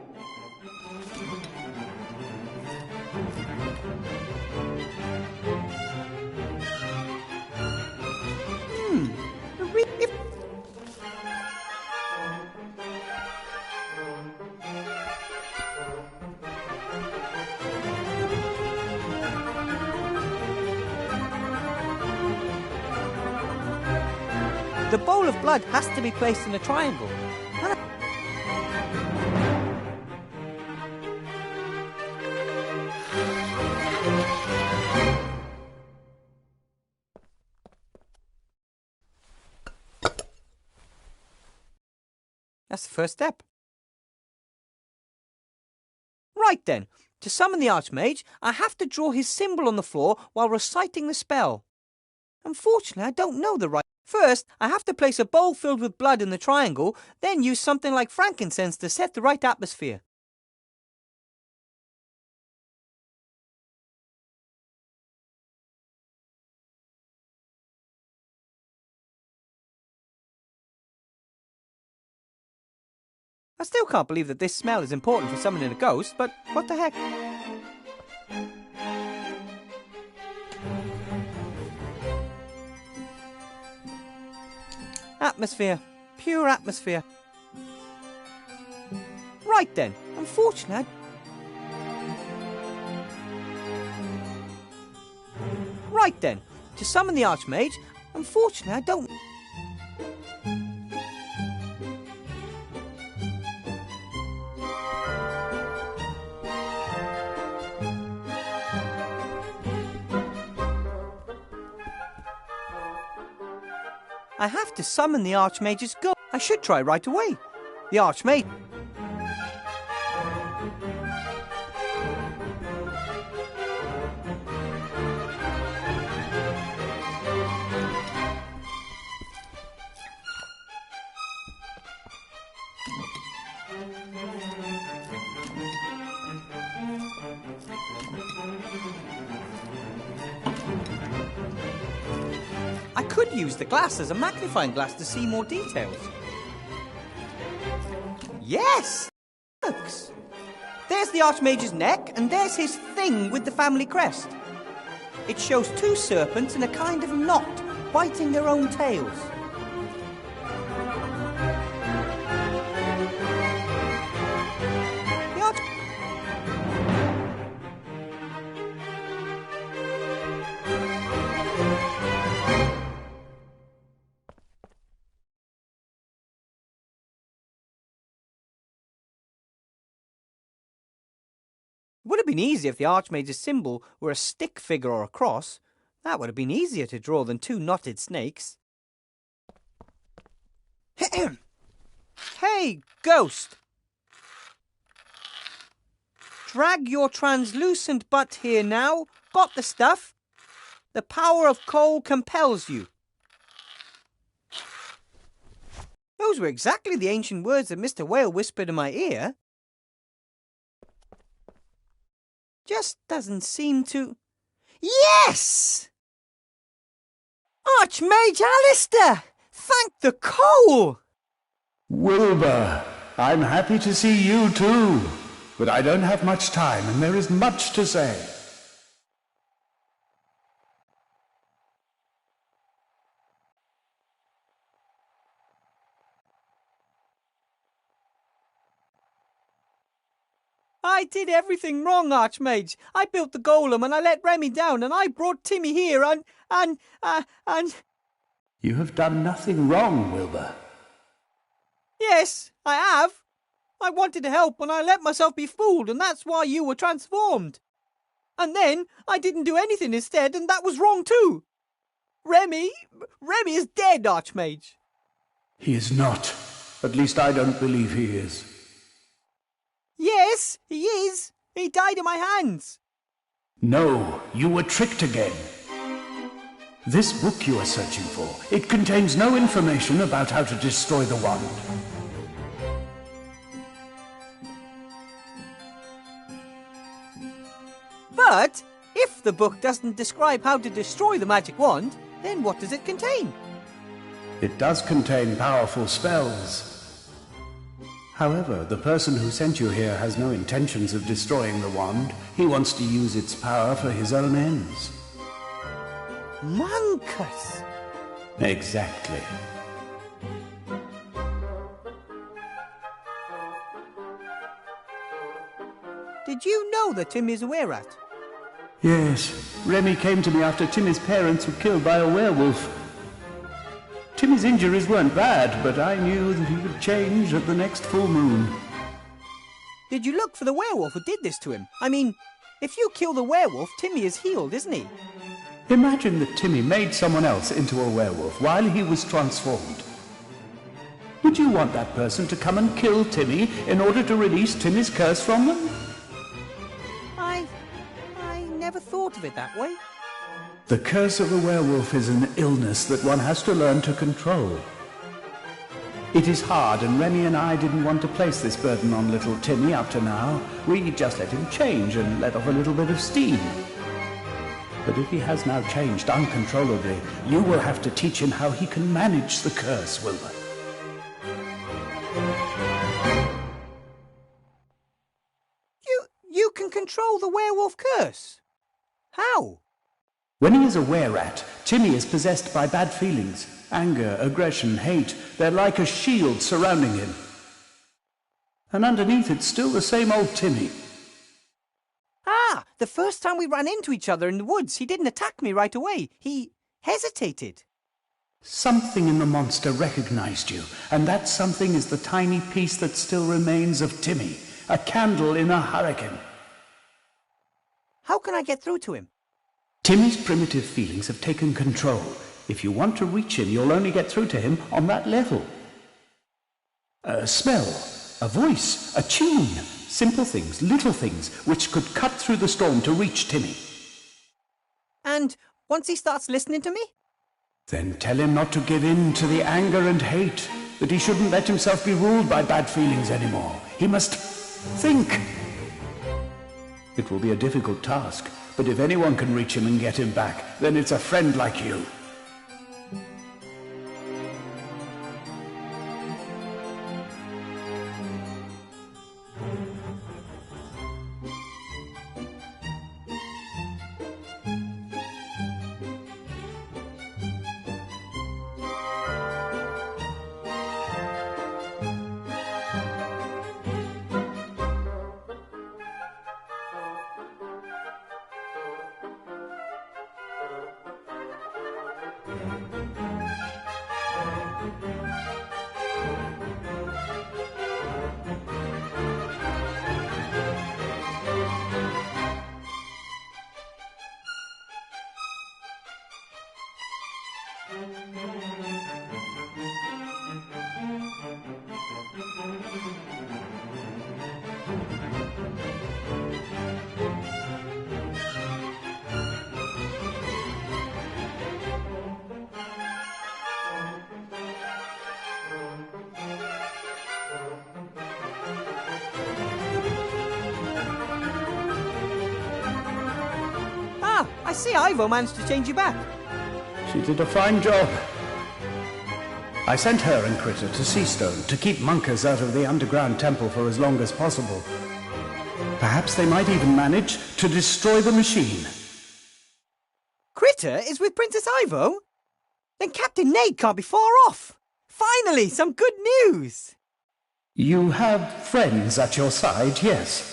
The bowl of blood has to be placed in a triangle. That's the first step. Right then, to summon the Archmage, I have to draw his symbol on the floor while reciting the spell. Unfortunately, I don't know the right... First, I have to place a bowl filled with blood in the triangle, then use something like frankincense to set the right atmosphere. I still can't believe that this smell is important for summoning a ghost, but what the heck? Atmosphere. Pure atmosphere. Right then, unfortunately, Right then, to summon the Archmage, unfortunately I don't... I have to summon the Archmage's ghost. I should try right away. The Archmage... I could use the glass as a magnifying glass to see more details. Yes! Works! There's the Archmage's neck, and there's his thing with the family crest. It shows two serpents in a kind of knot, biting their own tails. It would have been easier if the Archmage's symbol were a stick figure or a cross. That would have been easier to draw than two knotted snakes. Hey, ghost! Drag your translucent butt here now. Got the stuff? The power of coal compels you. Those were exactly the ancient words that Mr. Whale whispered in my ear. Just doesn't seem to... Yes! Archmage Alistair! Thank the coal! Wilbur, I'm happy to see you too. But I don't have much time, and there is much to say. I did everything wrong, Archmage. I built the golem and I let Remy down and I brought Timmy here and... You have done nothing wrong, Wilbur. Yes, I have. I wanted to help and I let myself be fooled and that's why you were transformed. And then I didn't do anything instead and that was wrong too. Remy is dead, Archmage. He is not. At least I don't believe he is. Yes, he is. He died in my hands. No, you were tricked again. This book you are searching for, it contains no information about how to destroy the wand. But if the book doesn't describe how to destroy the magic wand, then what does it contain? It does contain powerful spells. However, the person who sent you here has no intentions of destroying the wand. He wants to use its power for his own ends. Monkus! Exactly. Did you know that Tim is a were-rat? Yes, Remy came to me after Timmy's parents were killed by a werewolf. Timmy's injuries weren't bad, but I knew that he would change at the next full moon. Did you look for the werewolf who did this to him? I mean, if you kill the werewolf, Timmy is healed, isn't he? Imagine that Timmy made someone else into a werewolf while he was transformed. Would you want that person to come and kill Timmy in order to release Timmy's curse from them? I never thought of it that way. The curse of a werewolf is an illness that one has to learn to control. It is hard, and Remy and I didn't want to place this burden on little Timmy up to now. We just let him change and let off a little bit of steam. But if he has now changed uncontrollably, you will have to teach him how he can manage the curse, Wilbur. You can control the werewolf curse? How? When he is a were-rat, Timmy is possessed by bad feelings. Anger, aggression, hate. They're like a shield surrounding him. And underneath it's still the same old Timmy. Ah, the first time we ran into each other in the woods, he didn't attack me right away. He hesitated. Something in the monster recognized you, and that something is the tiny piece that still remains of Timmy. A candle in a hurricane. How can I get through to him? Timmy's primitive feelings have taken control. If you want to reach him, you'll only get through to him on that level. A smell, a voice, a tune, simple things, little things, which could cut through the storm to reach Timmy. And once he starts listening to me? Then tell him not to give in to the anger and hate, that he shouldn't let himself be ruled by bad feelings anymore. He must think. It will be a difficult task, but if anyone can reach him and get him back, then it's a friend like you. see Ivo managed to change you back. She did a fine job. I sent her and Critter to Seastone to keep Monkus out of the underground temple for as long as possible. Perhaps they might even manage to destroy the machine. Critter is with Princess Ivo? Then Captain Nate can't be far off. Finally, some good news. You have friends at your side, yes.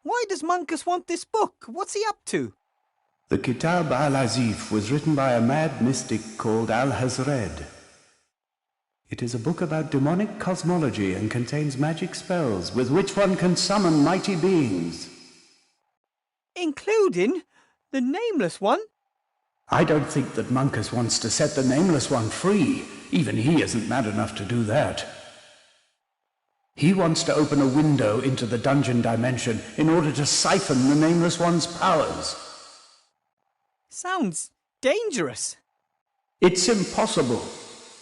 Why does Monkus want this book? What's he up to? The Kitab al-Azif was written by a mad mystic called Al-Hazred. It is a book about demonic cosmology and contains magic spells with which one can summon mighty beings. Including the Nameless One? I don't think that Monkus wants to set the Nameless One free. Even he isn't mad enough to do that. He wants to open a window into the dungeon dimension in order to siphon the Nameless One's powers. Sounds dangerous. It's impossible.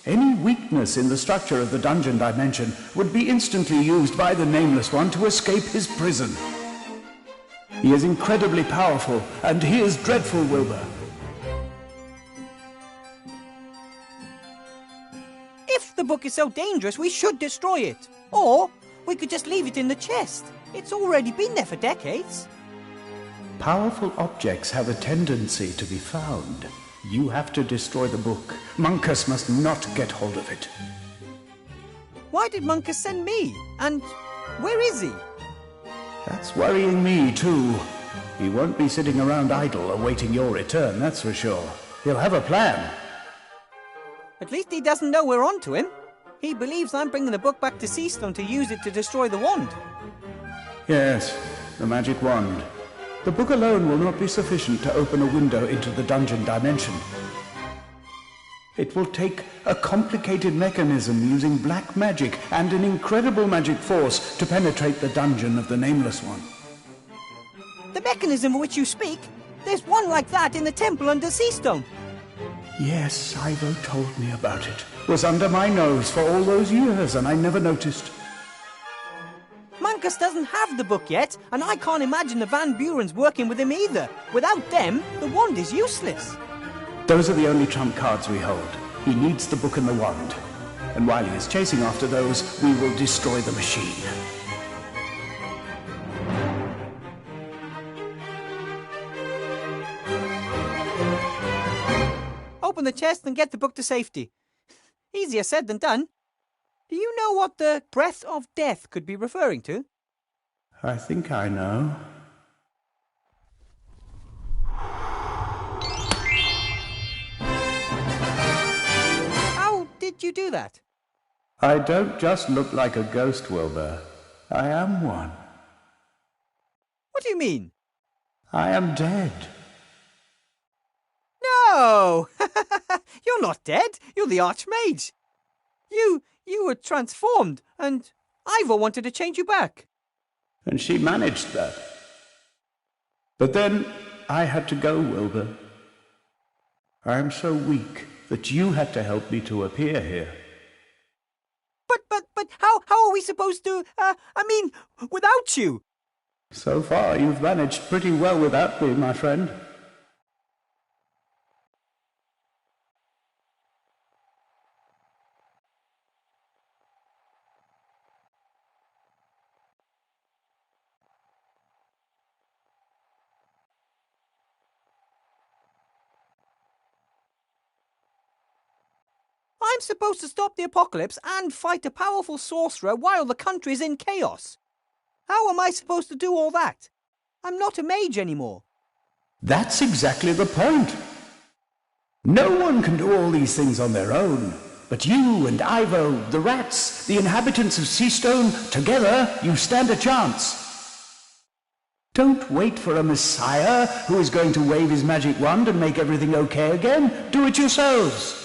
Any weakness in the structure of the dungeon dimension would be instantly used by the Nameless One to escape his prison. He is incredibly powerful, and he is dreadful, Wilbur. If the book is so dangerous, we should destroy it. Or we could just leave it in the chest. It's already been there for decades. Powerful objects have a tendency to be found. You have to destroy the book. Monkus must not get hold of it. Why did Monkus send me? And where is he? That's worrying me, too. He won't be sitting around idle awaiting your return, that's for sure. He'll have a plan. At least he doesn't know we're on to him. He believes I'm bringing the book back to Seastone to use it to destroy the wand. Yes, the magic wand. The book alone will not be sufficient to open a window into the dungeon dimension. It will take a complicated mechanism using black magic and an incredible magic force to penetrate the dungeon of the Nameless One. The mechanism of which you speak, there's one like that in the temple under Seastone. Yes, Ivo told me about it. Was under my nose for all those years and I never noticed. Monkus doesn't have the book yet, and I can't imagine the Van Burens working with him either. Without them, the wand is useless. Those are the only trump cards we hold. He needs the book and the wand. And while he is chasing after those, we will destroy the machine. Open the chest and get the book to safety. Easier said than done. Do you know what the breath of death could be referring to? I think I know. How did you do that? I don't just look like a ghost, Wilbur. I am one. What do you mean? I am dead. No! You're not dead. You're the Archmage. You were transformed, and Ivo wanted to change you back. And she managed that. But then I had to go, Wilbur. I am so weak that you had to help me to appear here. But how are we supposed to, without you? So far, you've managed pretty well without me, my friend. I'm supposed to stop the apocalypse and fight a powerful sorcerer while the country is in chaos. How am I supposed to do all that? I'm not a mage anymore. That's exactly the point. No one can do all these things on their own. But you and Ivo, the rats, the inhabitants of Seastone, together you stand a chance. Don't wait for a messiah who is going to wave his magic wand and make everything okay again. Do it yourselves.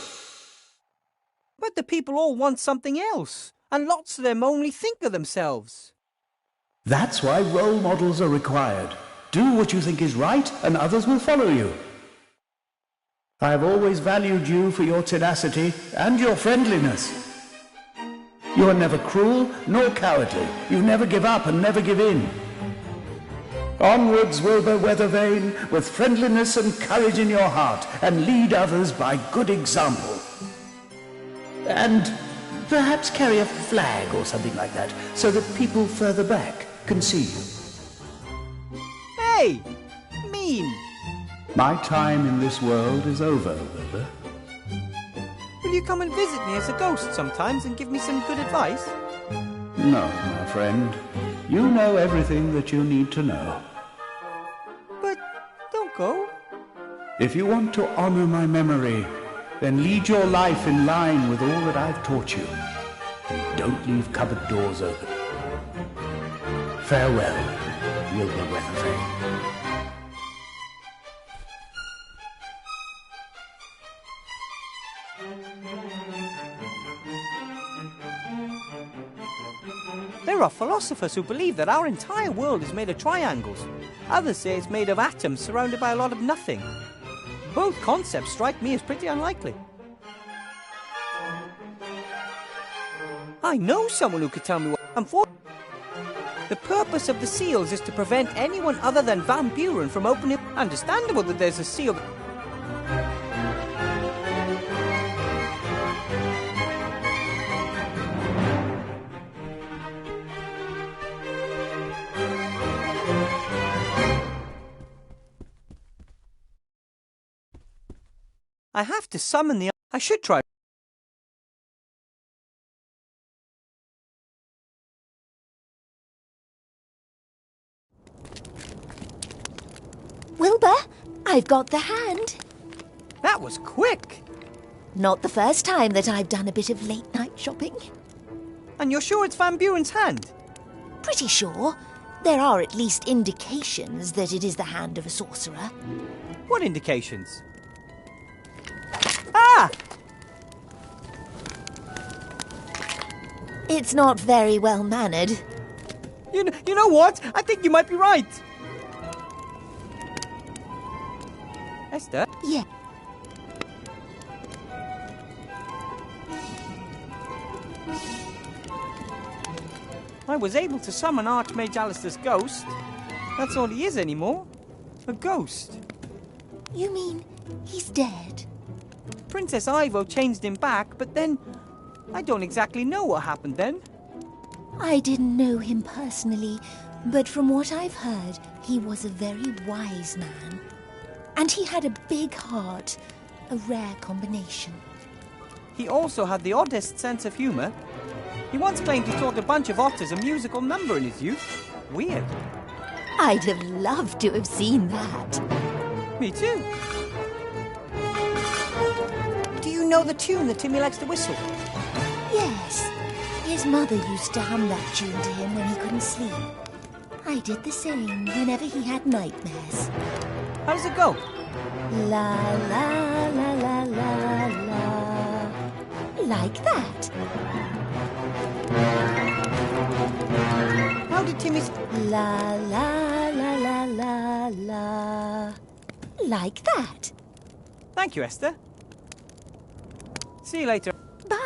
But the people all want something else, and lots of them only think of themselves. That's why role models are required. Do what you think is right, and others will follow you. I have always valued you for your tenacity and your friendliness. You are never cruel nor cowardly. You never give up and never give in. Onwards, Wilbur Weathervane, with friendliness and courage in your heart, and lead others by good example. And perhaps carry a flag or something like that, so that people further back can see you. Hey! Mean! My time in this world is over, Wilbur. Will you come and visit me as a ghost sometimes and give me some good advice? No, my friend. You know everything that you need to know. But don't go. If you want to honor my memory, then lead your life in line with all that I've taught you. And don't leave cupboard doors open. Farewell, Wilbur Weathervane. There are philosophers who believe that our entire world is made of triangles. Others say it's made of atoms surrounded by a lot of nothing. Both concepts strike me as pretty unlikely. I know someone who could tell me what... The purpose of the seals is to prevent anyone other than Van Buren from opening... Understandable that there's a seal... I have to summon the... I should try... Wilbur, I've got the hand. That was quick! Not the first time that I've done a bit of late-night shopping. And you're sure it's Van Buren's hand? Pretty sure. There are at least indications that it is the hand of a sorcerer. What indications? Ah! It's not very well-mannered. You know what? I think you might be right. Esther? Yeah. I was able to summon Archmage Alistair's ghost. That's all he is anymore. A ghost. You mean he's dead? Princess Ivo changed him back, but then... I don't exactly know what happened then. I didn't know him personally, but from what I've heard, he was a very wise man. And he had a big heart, a rare combination. He also had the oddest sense of humour. He once claimed he taught a bunch of otters a musical number in his youth. Weird. I'd have loved to have seen that. Me too. Do you know the tune that Timmy likes to whistle? Yes. His mother used to hum that tune to him when he couldn't sleep. I did the same whenever he had nightmares. How does it go? La la la la la la. Like that. How did Timmy's... La la la la la la. Like that. Thank you, Esther. See you later. Bye.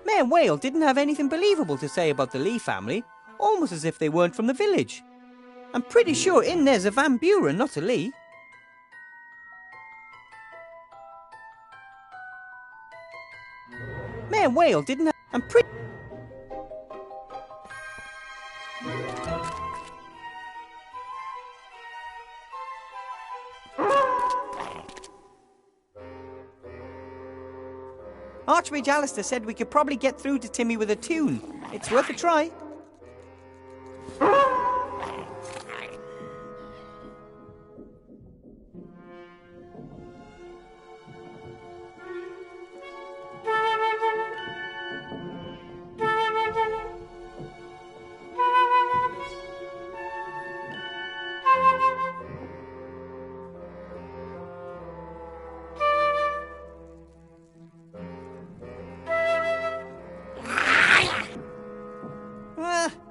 Mayor Whale didn't have anything believable to say about the Lee family, almost as if they weren't from the village. I'm pretty sure in there's a Van Buren, not a Lee. Mayor Whale didn't have... I'm pretty... Archmage Alistair said we could probably get through to Timmy with a tune. It's worth a try.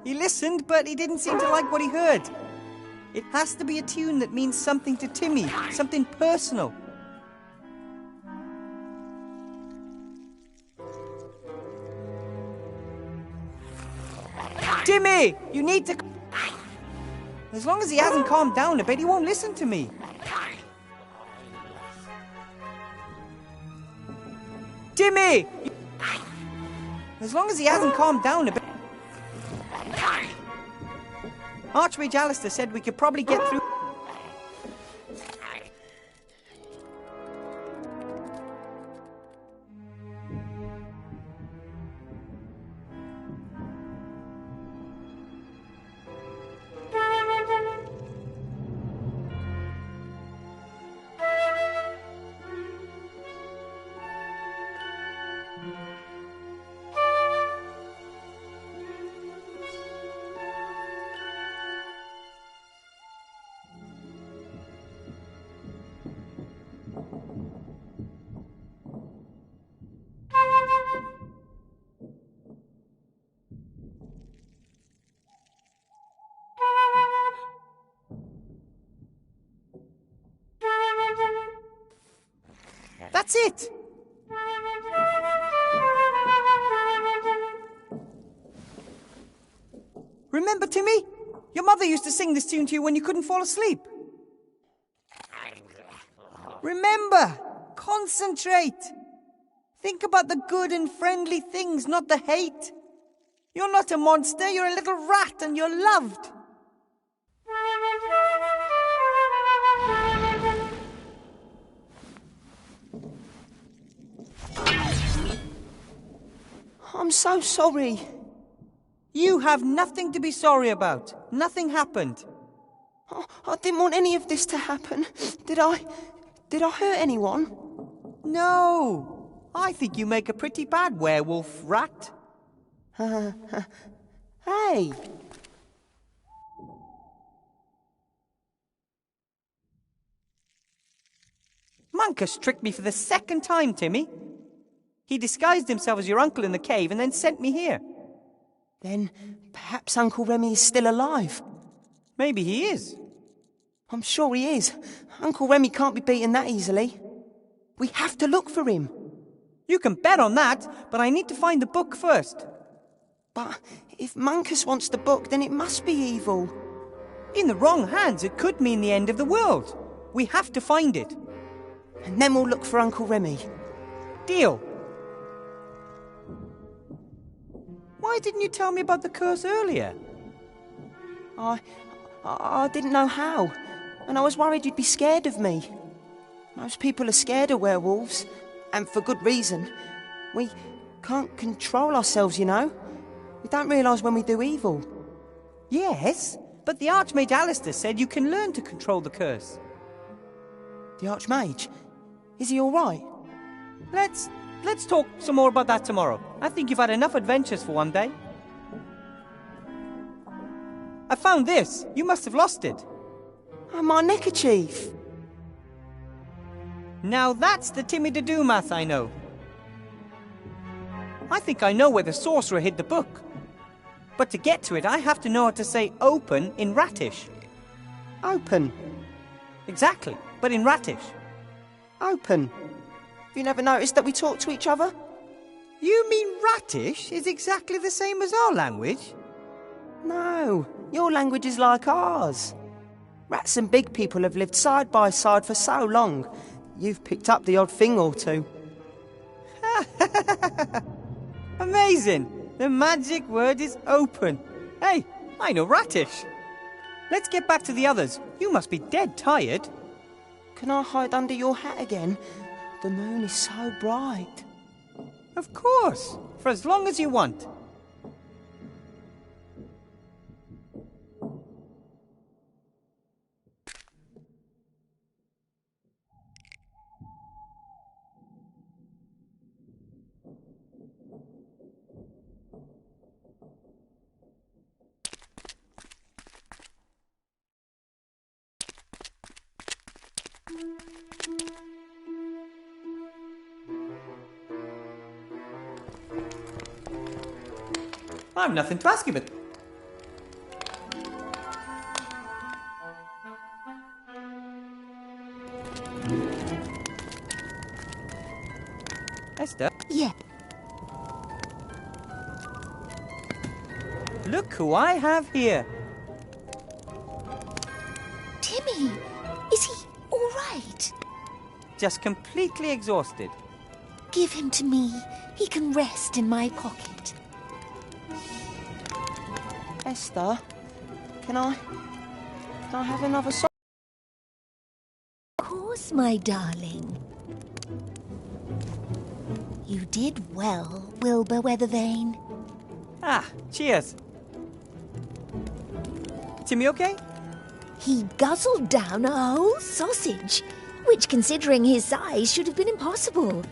He listened, but he didn't seem to like what he heard. It has to be a tune that means something to Timmy, something personal. Timmy, you need to... As long as he hasn't calmed down a bit, he won't listen to me. Timmy! As long as he hasn't calmed down a bit... Archmage Alistair said we could probably get through... That's it! Remember, Timmy? Your mother used to sing this tune to you when you couldn't fall asleep. Remember! Concentrate! Think about the good and friendly things, not the hate. You're not a monster, you're a little rat and you're loved. I'm so sorry. You have nothing to be sorry about. Nothing happened. Oh, I didn't want any of this to happen. Did I? Did I hurt anyone? No. I think you make a pretty bad werewolf rat. Hey. Mankus tricked me for the second time, Timmy. He disguised himself as your uncle in the cave and then sent me here. Then perhaps Uncle Remy is still alive. Maybe he is. I'm sure he is. Uncle Remy can't be beaten that easily. We have to look for him. You can bet on that, but I need to find the book first. But if Mankus wants the book, then it must be evil. In the wrong hands, it could mean the end of the world. We have to find it. And then we'll look for Uncle Remy. Deal. Why didn't you tell me about the curse earlier? I didn't know how, and I was worried you'd be scared of me. Most people are scared of werewolves, and for good reason. We can't control ourselves, you know. We don't realise when we do evil. Yes, but the Archmage Alistair said you can learn to control the curse. The Archmage? Is he all right? Let's talk some more about that tomorrow. I think you've had enough adventures for one day. I found this. You must have lost it. Oh, my neckerchief. Now that's the Timmy to do math I know. I think I know where the sorcerer hid the book. But to get to it, I have to know how to say open in Ratish. Open? Exactly, but in Ratish. Open? Have you never noticed that we talk to each other? You mean Ratish is exactly the same as our language? No, your language is like ours. Rats and big people have lived side by side for so long. You've picked up the odd thing or two. Amazing! The magic word is open. Hey, I know Ratish. Let's get back to the others. You must be dead tired. Can I hide under your hat again? The moon is so bright. Of course, for as long as you want. I've nothing to ask you, but... Esther? Yeah. Look who I have here. Timmy, is he all right? Just completely exhausted. Give him to me. He can rest in my pocket. Esther, can I have another song? Of course, my darling. You did well, Wilbur Weathervane. Ah, cheers. Timmy okay? He guzzled down a whole sausage, which, considering his size, should have been impossible.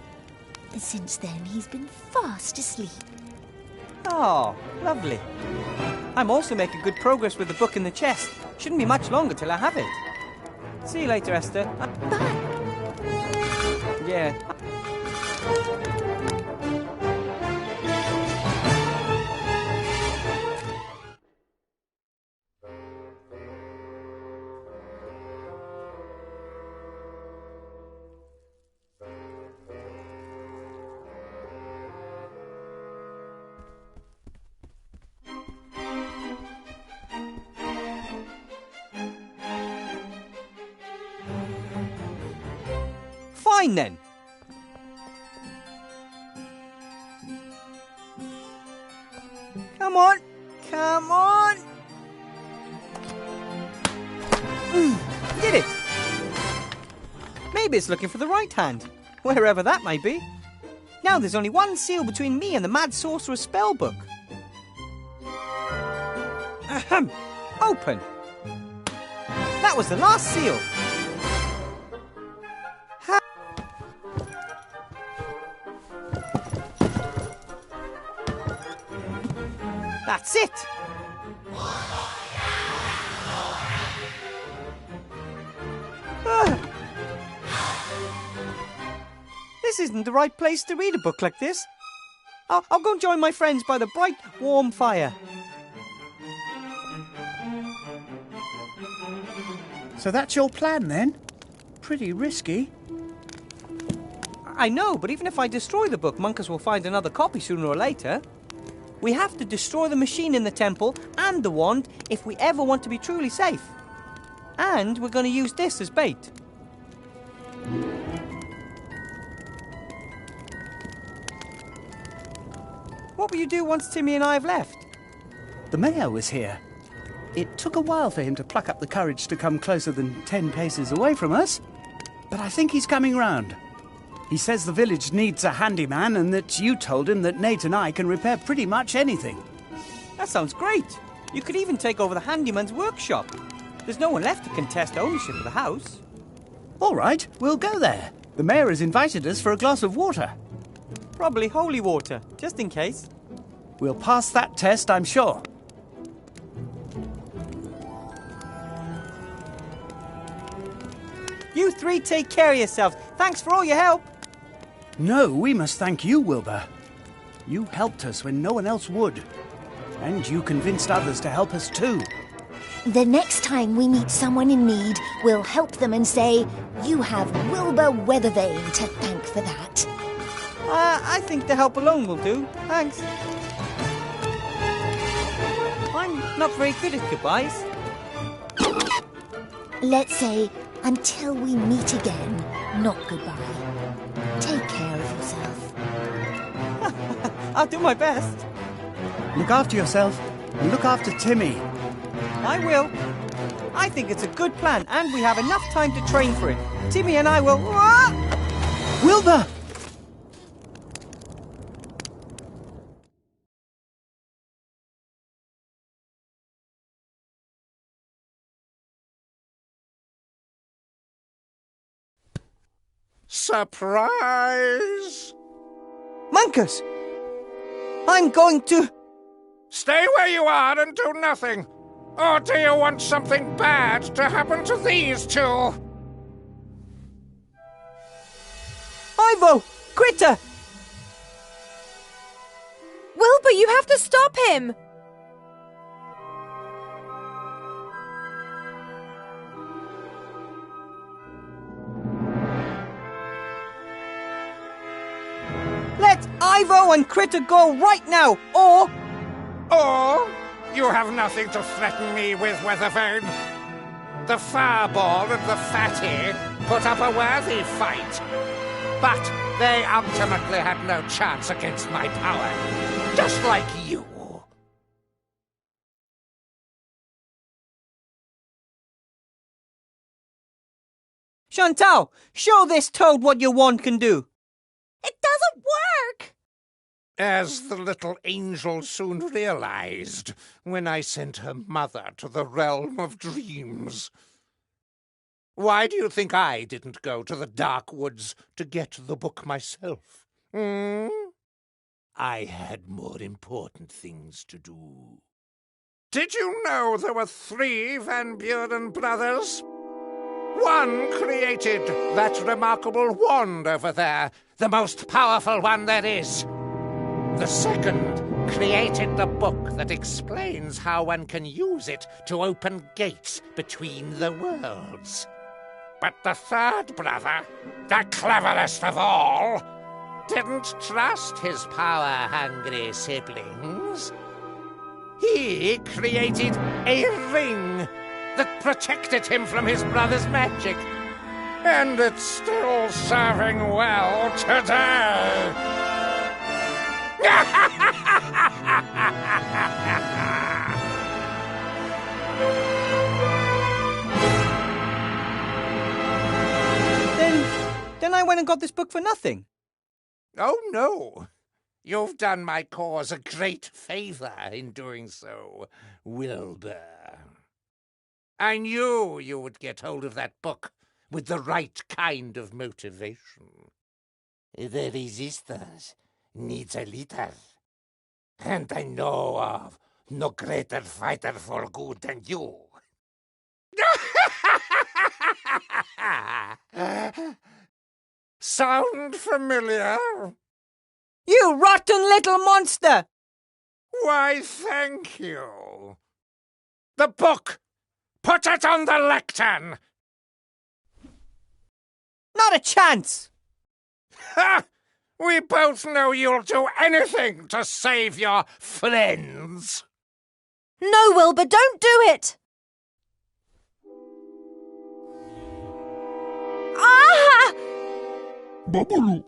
Since then, he's been fast asleep. Oh, lovely. I'm also making good progress with the book in the chest. Shouldn't be much longer till I have it. See you later, Esther. Bye. Yeah. Fine then. Come on. Come on. Did it. Maybe it's looking for the right hand, wherever that may be. Now there's only one seal between me and the Mad Sorcerer's spellbook. Ahem. Open. That was the last seal. That's it! This isn't the right place to read a book like this. I'll go and join my friends by the bright, warm fire. So that's your plan, then? Pretty risky. I know, but even if I destroy the book, Monkus will find another copy sooner or later. We have to destroy the machine in the temple and the wand if we ever want to be truly safe. And we're going to use this as bait. What will you do once Timmy and I have left? The mayor was here. It took a while for him to pluck up the courage to come closer than 10 paces away from us, but I think he's coming round. He says the village needs a handyman and that you told him that Nate and I can repair pretty much anything. That sounds great. You could even take over the handyman's workshop. There's no one left to contest ownership of the house. All right, we'll go there. The mayor has invited us for a glass of water. Probably holy water, just in case. We'll pass that test, I'm sure. You three take care of yourselves. Thanks for all your help. No, we must thank you, Wilbur. You helped us when no one else would. And you convinced others to help us too. The next time we meet someone in need, we'll help them and say, you have Wilbur Weathervane to thank for that. I think the help alone will do. Thanks. I'm not very good at goodbyes. Let's say, until we meet again, not goodbye. Take care of yourself. I'll do my best. Look after yourself and look after Timmy. I will. I think it's a good plan, and we have enough time to train for it. Timmy and I will... Wilbur! Surprise! Mancus! I'm going to... Stay where you are and do nothing. Or do you want something bad to happen to these two? Ivo! Critter! Wilbur, you have to stop him! Let Ivo and Critter go right now, or... Or you have nothing to threaten me with, Weatherphone. The Fireball and the Fatty put up a worthy fight, but they ultimately had no chance against my power, just like you. Chantal, show this toad what your wand can do. It doesn't work! As the little angel soon realized when I sent her mother to the realm of dreams. Why do you think I didn't go to the dark woods to get the book myself? I had more important things to do. Did you know there were 3 Van Buren brothers? One created that remarkable wand over there, the most powerful one there is. The second created the book that explains how one can use it to open gates between the worlds. But the third brother, the cleverest of all, didn't trust his power-hungry siblings. He created a ring that protected him from his brother's magic. And it's still serving well today. Then I went and got this book for nothing. Oh, no. You've done my cause a great favor in doing so, Wilbur. I knew you would get hold of that book with the right kind of motivation. The resistance needs a leader, and I know of no greater fighter for good than you. Sound familiar? You rotten little monster! Why, thank you. The book! Put it on the lectern! Not a chance! Ha! We both know you'll do anything to save your friends. No, Wilbur, don't do it! Ah! Bubble.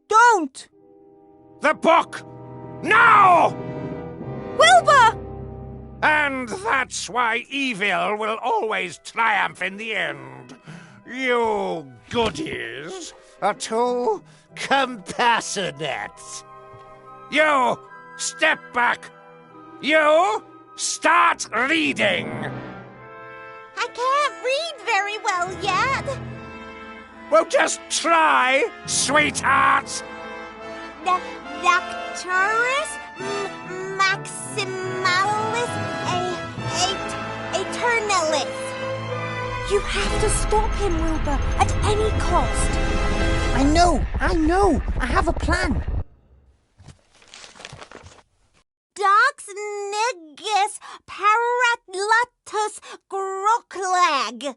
Don't! The book! Now! Wilbur! And that's why evil will always triumph in the end. You goodies are too compassionate. You, step back. You, start reading. I can't read very well yet. Well, just try, sweetheart. Doctorus Maximalis Eternalis. You have to stop him, Wilbur, at any cost. I know. I have a plan. Dox Nigis Paratlatus Groklag.